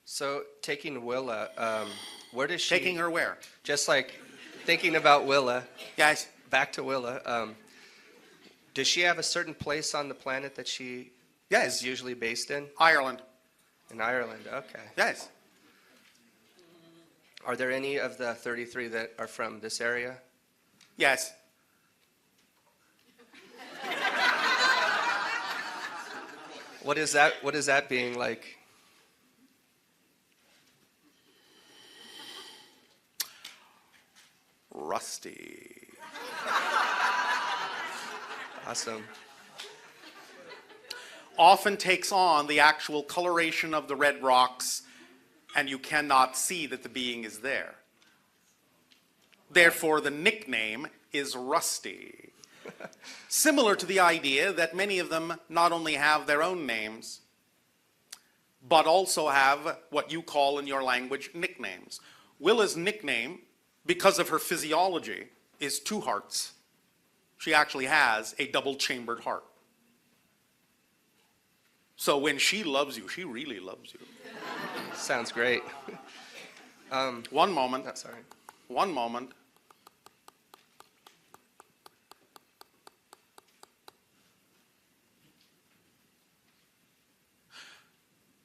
So taking Willa, where does she... Taking her where? Just like thinking about Willa, Guys, back to Willa, does she have a certain place on the planet that she Yes. is usually based in? Ireland. In Ireland, okay. Yes. Are there any of the 33 that are from this area? Yes. What is that being like? Rusty. Awesome. Often takes on the actual coloration of the red rocks, and you cannot see that the being is there. Therefore, the nickname is Rusty. Similar to the idea that many of them not only have their own names, but also have what you call in your language nicknames. Willa's nickname, because of her physiology, is two hearts. She actually has a double-chambered heart. So when she loves you, she really loves you. Sounds great. One moment. Oh, sorry. One moment.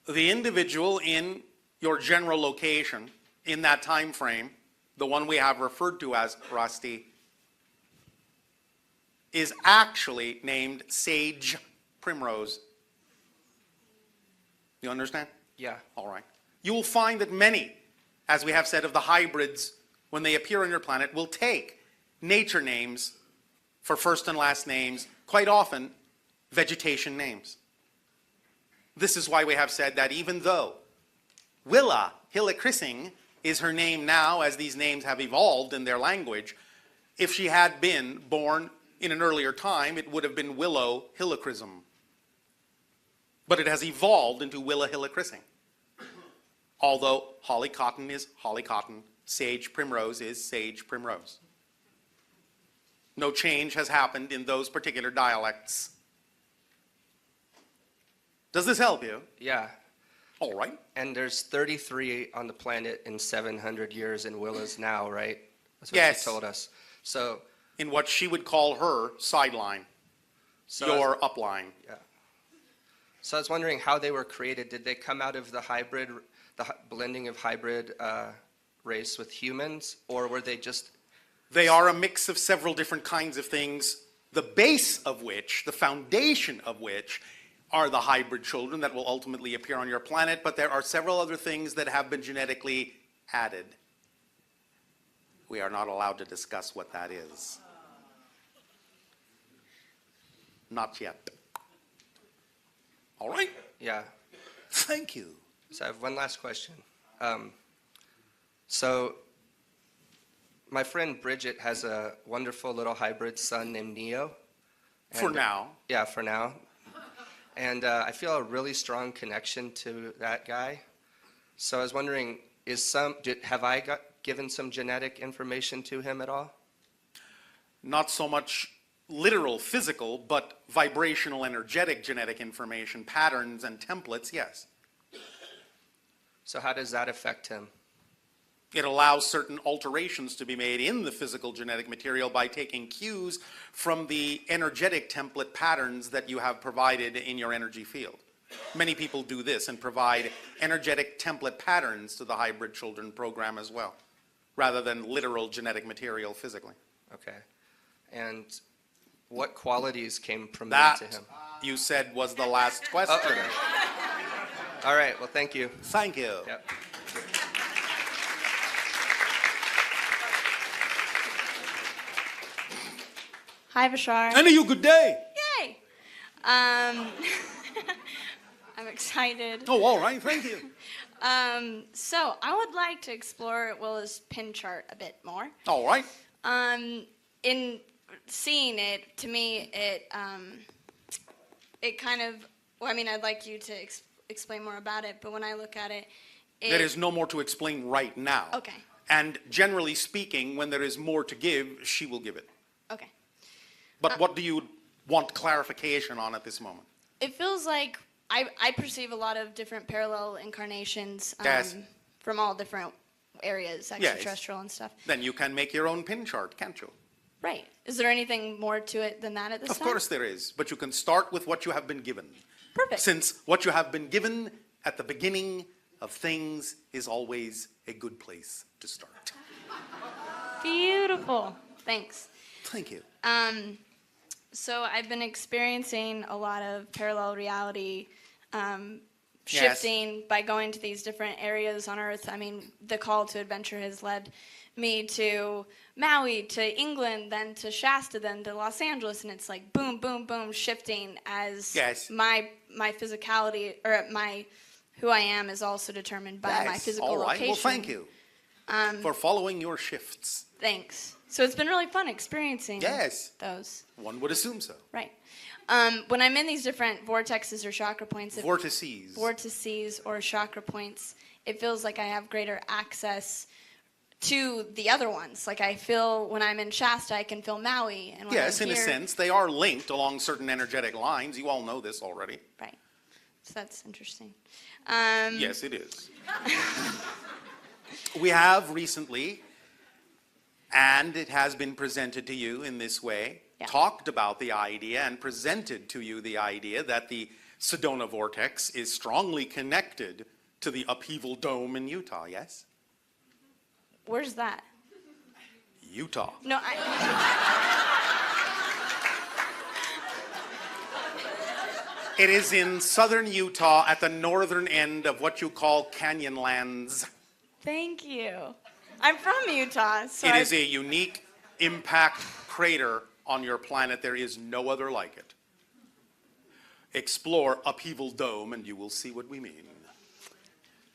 The individual in your general location, in that time frame, the one we have referred to as Rusty, is actually named Sage Primrose. You understand? Yeah. All right. You will find that many, as we have said, of the hybrids, when they appear on your planet, will take nature names for first and last names, quite often vegetation names. This is why we have said that even though Willa Hillikrissing is her name now, as these names have evolved in their language, if she had been born in an earlier time, it would have been Willow Hillikrism. But it has evolved into Willa Hillikrissing. Although holly cotton is holly cotton, sage primrose is sage primrose. No change has happened in those particular dialects. Does this help you? Yeah. All right. And there's 33 on the planet in 700 years in Willa's now, right? That's what Yes. she told us. So, In what she would call her sideline, so your upline. yeah. So I was wondering how they were created. Did they come out of the hybrid, blending of hybrid race with humans, or were they just? They are a mix of several different kinds of things, the base of which, the foundation of which, are the hybrid children that will ultimately appear on your planet, but there are several other things that have been genetically added. We are not allowed to discuss what that is. Not yet. All right? Yeah. Thank you. So I have one last question. So my friend Bridget has a wonderful little hybrid son named Neo. For And, now. Yeah, for now. And I feel a really strong connection to that guy. So I was wondering, have I given some genetic information to him at all? Not so much literal physical, but vibrational, energetic genetic information, patterns and templates, yes. So how does that affect him? It allows certain alterations to be made in the physical genetic material by taking cues from the energetic template patterns that you have provided in your energy field. Many people do this and provide energetic template patterns to the hybrid children program as well, rather than literal genetic material physically. Okay. And what qualities came from me That, to him? you said, was the last question. Oh, okay. All right. Well, thank you. Thank you. Yep. Hi, Bashar. And you, good day. Yay! I'm excited. Oh, all right, thank you. So I would like to explore Willa's pin chart a bit more. All right. In seeing it, to me, it kind of. Well, I mean, I'd like you to explain more about it. But when I look at it, There is no more to explain right now. Okay. And generally speaking, when there is more to give, she will give it. Okay. But what do you want clarification on at this moment? It feels like I perceive a lot of different parallel incarnations Yes. from all different areas, extraterrestrial and stuff. Then you can make your own pin chart, can't you? Right. Is there anything more to it than that at this Of time? course there is, but you can start with what you have been given. Perfect. Since what you have been given at the beginning of things is always a good place to start. Beautiful. Thanks. Thank you. So I've been experiencing a lot of parallel reality Yes. shifting by going to these different areas on Earth. I mean, the call to adventure has led me to Maui, to England, then to Shasta, then to Los Angeles, and it's like boom, boom, boom, shifting as Yes. my physicality, or who I am is also determined by my physical all right. location. Well, thank you for following your shifts. Thanks. So it's been really fun experiencing Yes. those. One would assume so. Right. When I'm in these different vortexes or chakra points, vortices or chakra points, it feels like I have greater access to the other ones. Like I feel when I'm in Shasta, I can feel Maui. And when Yes, I'm in here, a sense. They are linked along certain energetic lines. You all know this already. Right. So that's interesting. Yes, it is. We have recently, and it has been presented to you in this way, Yeah. talked about the idea and presented to you the idea that the Sedona vortex is strongly connected to the upheaval dome in Utah, yes? Where's that? Utah. No, It is in southern Utah at the northern end of what you call Canyonlands. Thank you. I'm from Utah, so It is a unique impact crater on your planet. There is no other like it. Explore Upheaval Dome and you will see what we mean.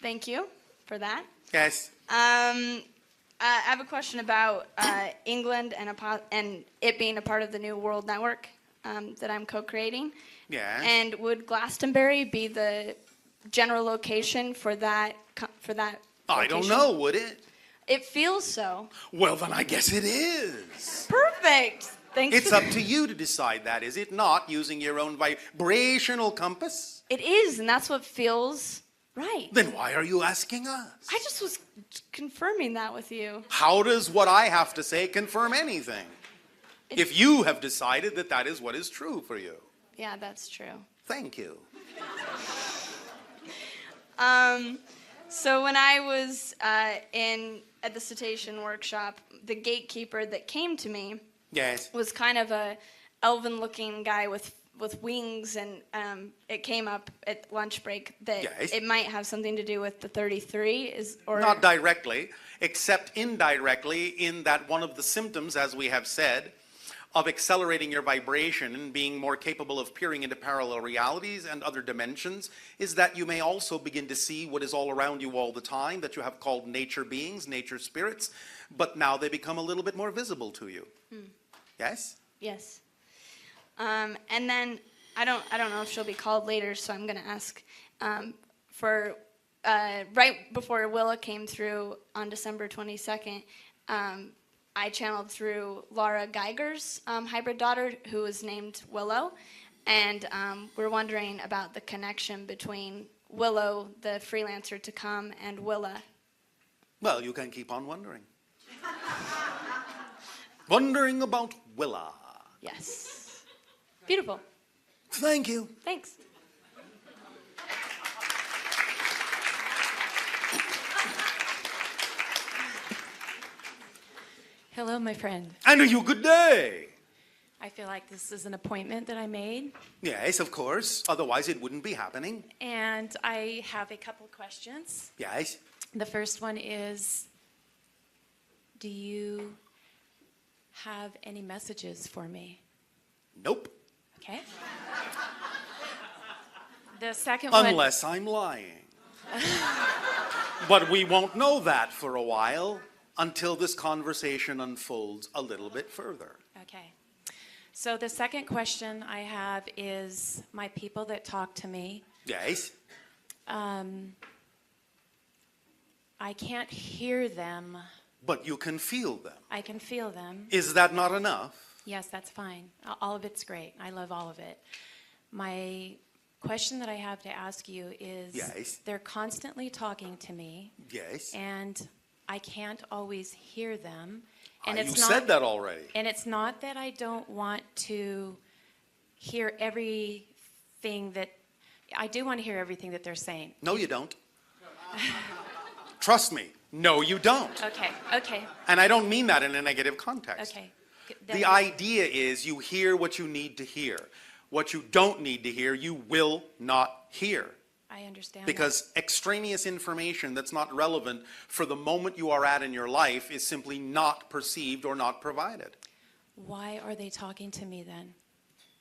Thank you for that. Yes. I have a question about England and it being a part of the New World Network that I'm co-creating. Yes. And would Glastonbury be the general location for that? I don't location? know, would it? It feels so. Well, then I guess it is. Perfect. Thanks. It's up to you to decide that, is it not? Using your own vibrational compass? It is, and that's what feels right. Then why are you asking us? I just was confirming that with you. How does what I have to say confirm anything? If you have decided that that is what is true for you. Yeah, that's true. Thank you. So when I was at the cetacean workshop, the gatekeeper that came to me Yes. was kind of a elven-looking guy with wings, and it came up at lunch break that Yes. it might have something to do with the 33, or Not directly, except indirectly, in that one of the symptoms, as we have said, of accelerating your vibration and being more capable of peering into parallel realities and other dimensions is that you may also begin to see what is all around you all the time, that you have called nature beings, nature spirits, but now they become a little bit more visible to you. Yes? Yes. And then I don't know if she'll be called later, so I'm going to ask for right before Willa came through on December 22nd, I channeled through Laura Geiger's hybrid daughter, who was named Willow, and we're wondering about the connection between Willow, the freelancer to come, and Willa. Well, you can keep on wondering. Wondering about Willa. Yes. Beautiful. Thank you. Thanks. Hello, my friend. And you good day. I feel like this is an appointment that I made, Yes, of course. Otherwise it wouldn't be happening. and I have a couple questions. Yes. The first one is, do you have any messages for me? Nope. Okay. The second one... Unless I'm lying. But we won't know that for a while until this conversation unfolds a little bit further. Okay. So the second question I have is my people that talk to me. Yes. I can't hear them. But you can feel them. I can feel them. Is that not enough? Yes, that's fine. All of it's great. I love all of it. My question that I have to ask you is, Yes. they're constantly talking to me, Yes. and I can't always hear them. And You said that already. And it's not that I don't want to hear everything that... I do want to hear everything that they're saying. No, you don't. Trust me. No, you don't. Okay. And I don't mean that in a negative context. Okay. The idea is you hear what you need to hear. What you don't need to hear, you will not hear. I understand. Because extraneous information that's not relevant for the moment you are at in your life is simply not perceived or not provided. Why are they talking to me then?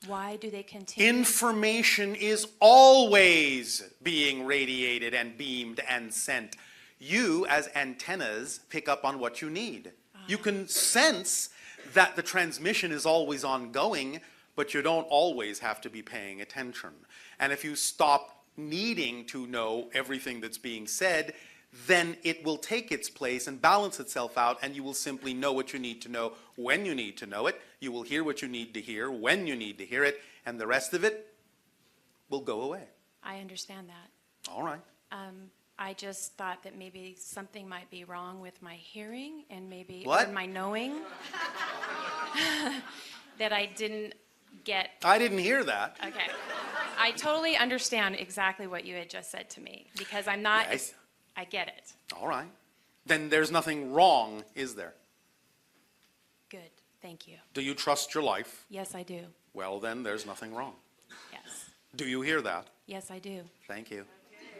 Why do they continue? Information is always being radiated and beamed and sent. You, as antennas, pick up on what you need. You can sense that the transmission is always ongoing, but you don't always have to be paying attention. And if you stop needing to know everything that's being said, then it will take its place and balance itself out, and you will simply know what you need to know when you need to know it. You will hear what you need to hear when you need to hear it, and the rest of it will go away. I understand that. All right. I just thought that maybe something might be wrong with my hearing and maybe What? or my knowing that I didn't get. I didn't hear that. Okay. I totally understand exactly what you had just said to me because I'm not. Yes. I get it. All right. Then there's nothing wrong, is there? Good. Thank you. Do you trust your life? Yes, I do. Well, then there's nothing wrong. Yes. Do you hear that? Yes, I do. Thank you.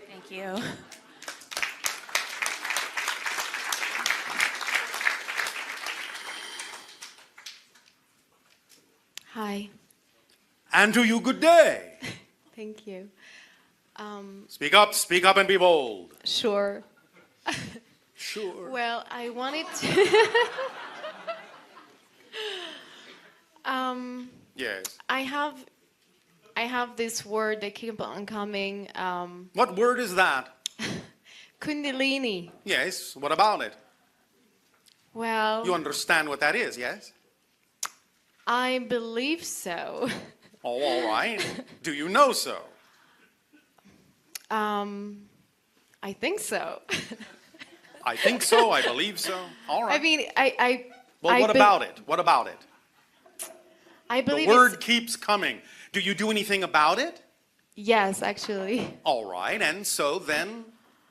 Thank you. Hi. And to you, good day. Thank you. Speak up, and be bold. Sure. Sure. Well, I wanted to. Yes. I have this word that keeps on coming. What word is that? Kundalini. Yes. What about it? Well, You understand what that is, yes? I believe so. Oh, all right. Do you know so? I think so. I think so. I believe so. All right. I mean, I Well, what about it? What about it? I The believe word it's, keeps coming. Do you do anything about it? yes, actually. All right. And so then,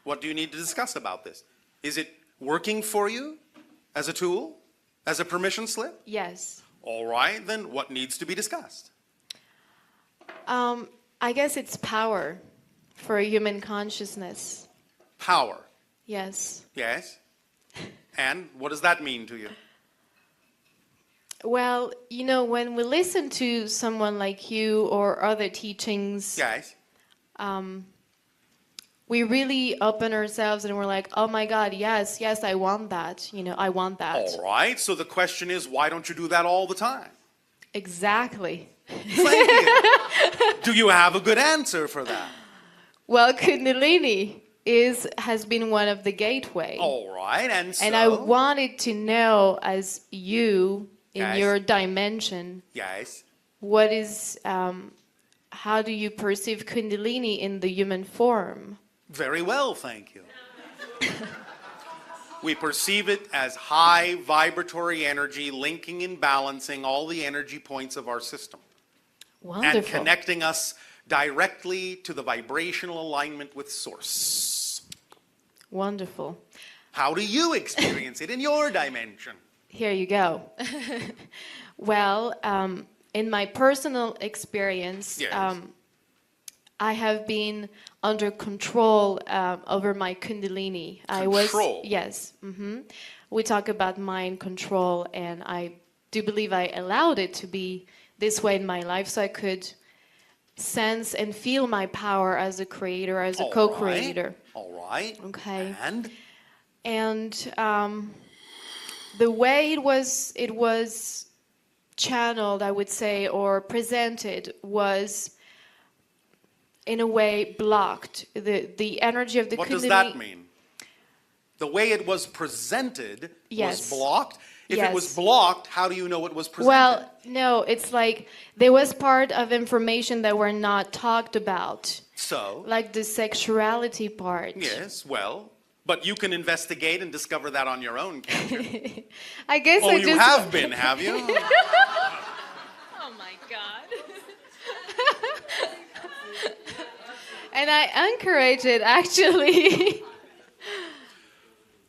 what do you need to discuss about this? Is it working for you as a tool? As a permission slip? Yes. All right. Then what needs to be discussed? I guess it's power for human consciousness. Power. Yes. Yes. And what does that mean to you? Well, you know, when we listen to someone like you or other teachings, Yes. we really open ourselves and we're like, oh my God, yes, I want that. You know, I want that. All right. So the question is, why don't you do that all the time? Exactly. Thank you. Do you have a good answer for that? Well, Kundalini. has been one of the gateway. All right, and so? And I wanted to know, as you in Yes. your dimension, Yes. what is how do you perceive Kundalini in the human form? Very well, thank you. We perceive it as high vibratory energy linking and balancing all the energy points of our system. Wonderful. And connecting us directly to the vibrational alignment with Source. Wonderful. How do you experience it in your dimension? Here you go. Well, in my personal experience, Yes. I have been under control over my Kundalini. Control? Yes. We talk about mind control, and I do believe I allowed it to be this way in my life so I could sense and feel my power as a creator, as a All co-creator. right. All right. Okay. And The way it was channeled, I would say, or presented was in a way blocked. The energy of the what Kundalini. does that mean? The way it was presented Yes. was blocked? If Yes. it was blocked, how do you know it was presented? Well, no, it's like there was part of information that were not talked about. So? Like the sexuality part. Yes, well, but you can investigate and discover that on your own, can't you? I guess Oh, I you just have been, have you? Oh my God. And I encourage it actually.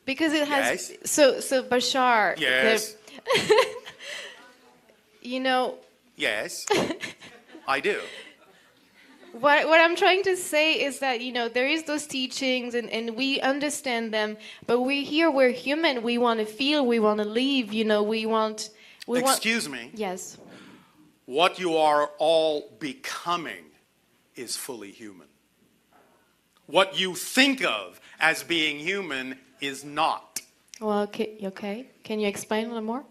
Because it has Yes. so Bashar. Yes. You know, Yes, I do. what I'm trying to say is that, you know, there is those teachings and we understand them, but we're human. We want to feel, we want to live, you know, we want. Excuse me. Yes. What you are all becoming is fully human. What you think of as being human is not. Well, okay. Can you explain a little more?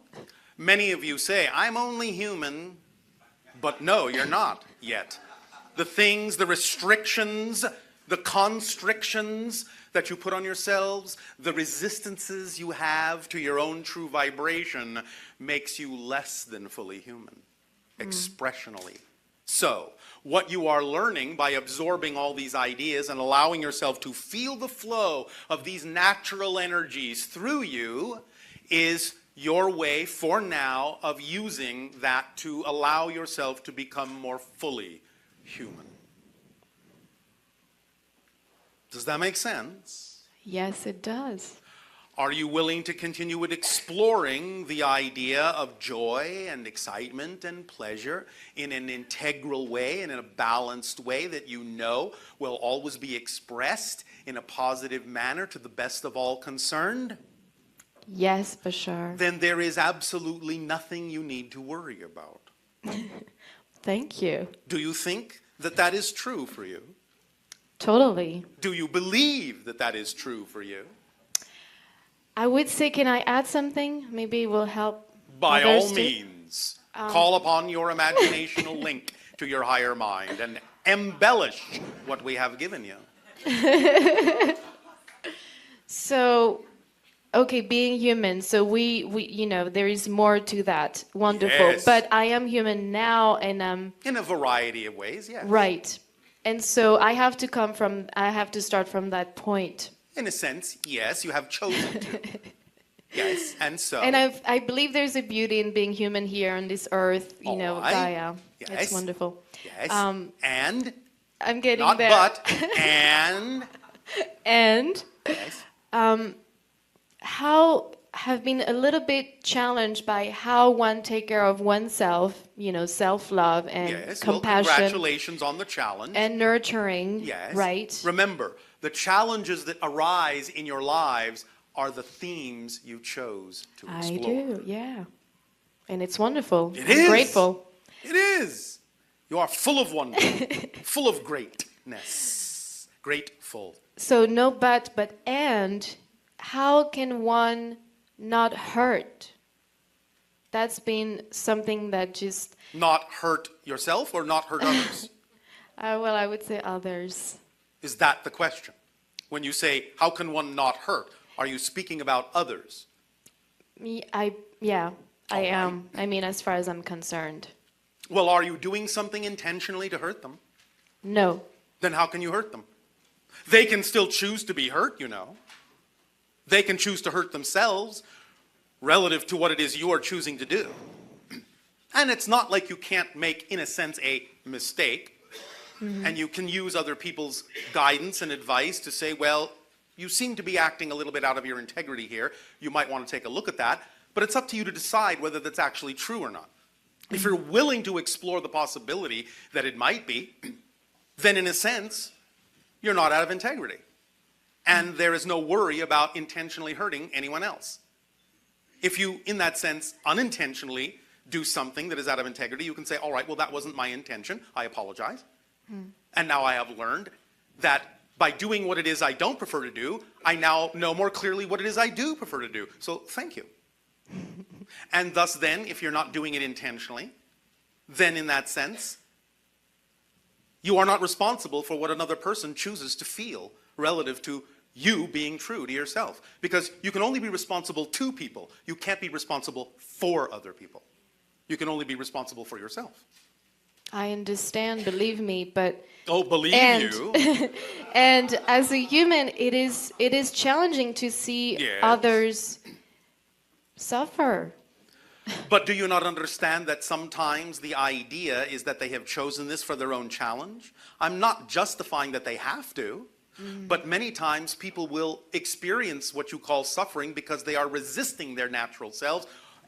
Many of you say, I'm only human, but no, you're not yet. The things, the restrictions, the constrictions that you put on yourselves, the resistances you have to your own true vibration makes you less than fully human, expressionally. So, what you are learning by absorbing all these ideas and allowing yourself to feel the flow of these natural energies through you is your way for now of using that to allow yourself to become more fully human. Does that make sense? Yes, it does. Are you willing to continue with exploring the idea of joy and excitement and pleasure in an integral way, in a balanced way that you know will always be expressed in a positive manner to the best of all concerned? Yes, Bashar. Then there is absolutely nothing you need to worry about. Thank you. Do you think that that is true for you? Totally. Do you believe that that is true for you? I would say, can I add something? Maybe it will help. By others all too. means, call upon your imaginational link to your higher mind and embellish what we have given you. So, okay, being human. So we you know, there is more to that. Wonderful. Yes. But I am human now, and In a variety of ways, yes. right. And so I have to start from that point. In a sense, yes, you have chosen to. Yes, and so. And I believe there's a beauty in being human here on this earth, you know, All right. Gaia. Yes. It's wonderful. Yes, And and, I'm getting not there. but, and, And yes. how have been a little bit challenged by how one take care of oneself, you know, self-love and Yes, well, compassion congratulations on the challenge. and nurturing, Yes. right? Remember, the challenges that arise in your lives are the themes you chose to I explore. do, yeah. And it's wonderful. It I'm is. grateful. It is. You are full of wonder, full of greatness, grateful. So no but and how can one not hurt? That's been something that just Not hurt yourself or not hurt others? well, I would say others. Is that the question? When you say, how can one not hurt? Are you speaking about others? I am. I mean, as far as I'm concerned. Well, are you doing something intentionally to hurt them? No. Then how can you hurt them? They can still choose to be hurt, you know. They can choose to hurt themselves relative to what it is you are choosing to do. And it's not like you can't make, in a sense, a mistake. Mm-hmm. And you can use other people's guidance and advice to say, well, you seem to be acting a little bit out of your integrity here. You might want to take a look at that. But it's up to you to decide whether that's actually true or not. Mm-hmm. If you're willing to explore the possibility that it might be, then in a sense, you're not out of integrity. And there is no worry about intentionally hurting anyone else. If you, in that sense, unintentionally do something that is out of integrity, you can say, all right, well, that wasn't my intention. I apologize. And now I have learned that by doing what it is I don't prefer to do, I now know more clearly what it is I do prefer to do. So thank you. And thus then, if you're not doing it intentionally, then in that sense, you are not responsible for what another person chooses to feel relative to you being true to yourself. Because you can only be responsible to people. You can't be responsible for other people. You can only be responsible for yourself. I understand, believe me, but... Oh, believe you? And as a human, it is challenging to see others suffer. But do you not understand that sometimes the idea is that they have chosen this for their own challenge? I'm not justifying that they have to, but many times people will experience what you call suffering because they are resisting their natural selves,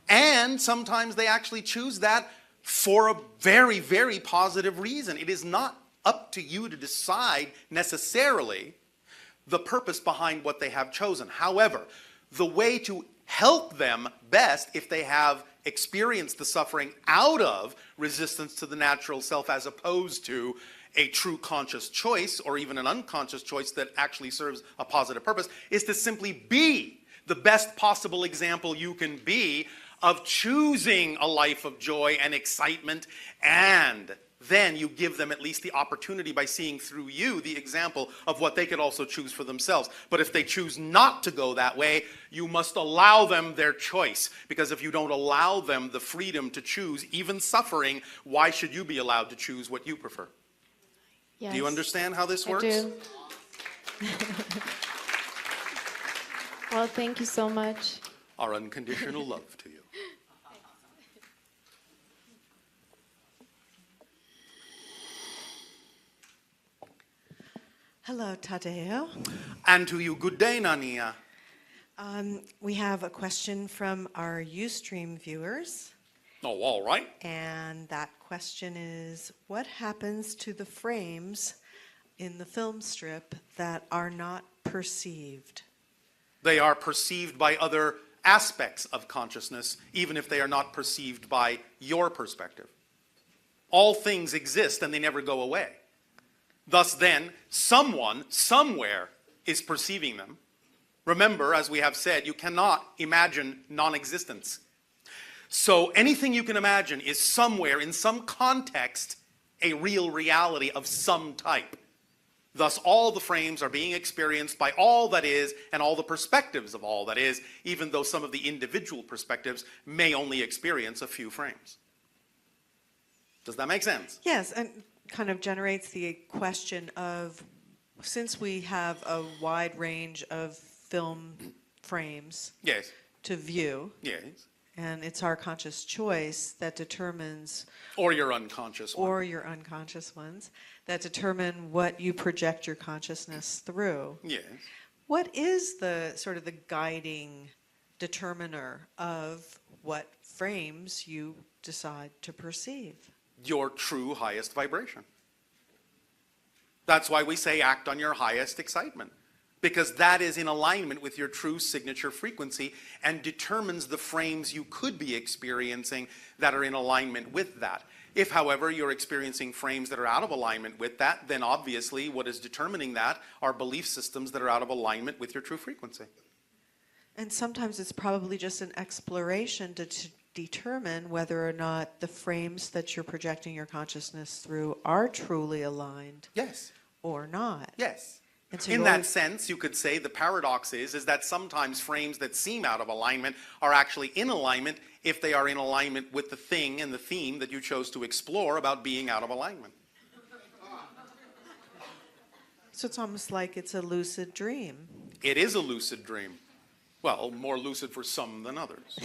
and sometimes they actually choose that for a very, very positive reason. It is not up to you to decide necessarily the purpose behind what they have chosen. However, the way to help them best, if they have experienced the suffering out of resistance to the natural self as opposed to a true conscious choice or even an unconscious choice that actually serves a positive purpose, is to simply be the best possible example you can be of choosing a life of joy and excitement, and then you give them at least the opportunity by seeing through you the example of what they could also choose for themselves. But if they choose not to go that way, you must allow them their choice. Because if you don't allow them the freedom to choose, even suffering, why should you be allowed to choose what you prefer? Yes. Do you understand how this works? I do. Well, thank you so much. Our unconditional love to you. Hello, Tadeo. And to you, good day, Nania. We have a question from our Ustream viewers. Oh, all right. And that question is, what happens to the frames in the film strip that are not perceived? They are perceived by other aspects of consciousness, even if they are not perceived by your perspective. All things exist and they never go away. Thus then, someone, somewhere, is perceiving them. Remember, as we have said, you cannot imagine non-existence. So anything you can imagine is somewhere, in some context, a real reality of some type. Thus, all the frames are being experienced by all that is and all the perspectives of all that is, even though some of the individual perspectives may only experience a few frames. Does that make sense? Yes, and kind of generates the question of, since we have a wide range of film frames to view, and it's our conscious choice that determines, or your unconscious one, or your unconscious ones, that determine what you project your consciousness through. Yes. What is the sort of the guiding determiner of what frames you decide to perceive? Your true highest vibration. That's why we say act on your highest excitement, because that is in alignment with your true signature frequency and determines the frames you could be experiencing that are in alignment with that. If, however, you're experiencing frames that are out of alignment with that, then obviously what is determining that are belief systems that are out of alignment with your true frequency. And sometimes it's probably just an exploration to determine whether or not the frames that you're projecting your consciousness through are truly aligned. Yes. Or not. Yes. And so In you that always- sense, you could say the paradox is that sometimes frames that seem out of alignment are actually in alignment if they are in alignment with the thing and the theme that you chose to explore about being out of alignment. So it's almost like it's a lucid dream. It is a lucid dream. Well, more lucid for some than others.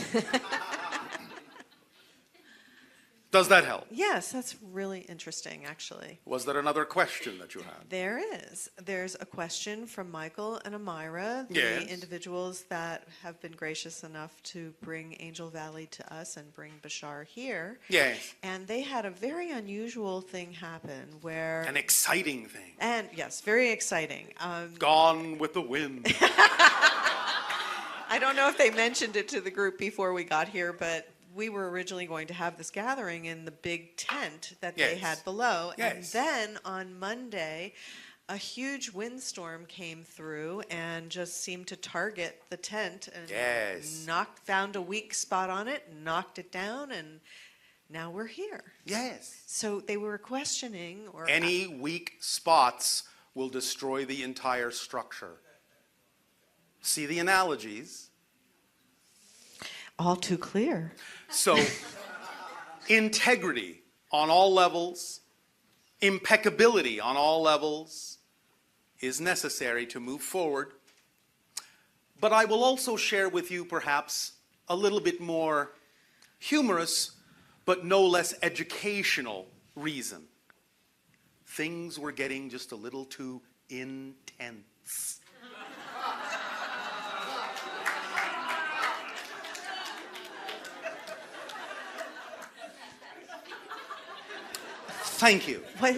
Does that help? Yes, that's really interesting, actually. Was there another question that you had? There is. There's a question from Michael and Amira, the Yes. individuals that have been gracious enough to bring Angel Valley to us and bring Bashar here. Yes. And they had a very unusual thing happen where... An exciting thing. And yes, very exciting. Gone with the wind. I don't know if they mentioned it to the group before we got here, but we were originally going to have this gathering in the big tent that they Yes. had below. Yes. And then on Monday, a huge windstorm came through and just seemed to target the tent and Yes. found a weak spot on it, knocked it down, and now we're here. Yes. So they were questioning or Any weak spots will destroy the entire structure. See the analogies? all too clear. So, integrity on all levels, impeccability on all levels is necessary to move forward. But I will also share with you perhaps a little bit more humorous, but no less educational reason. Things were getting just a little too intense. Thank you. What?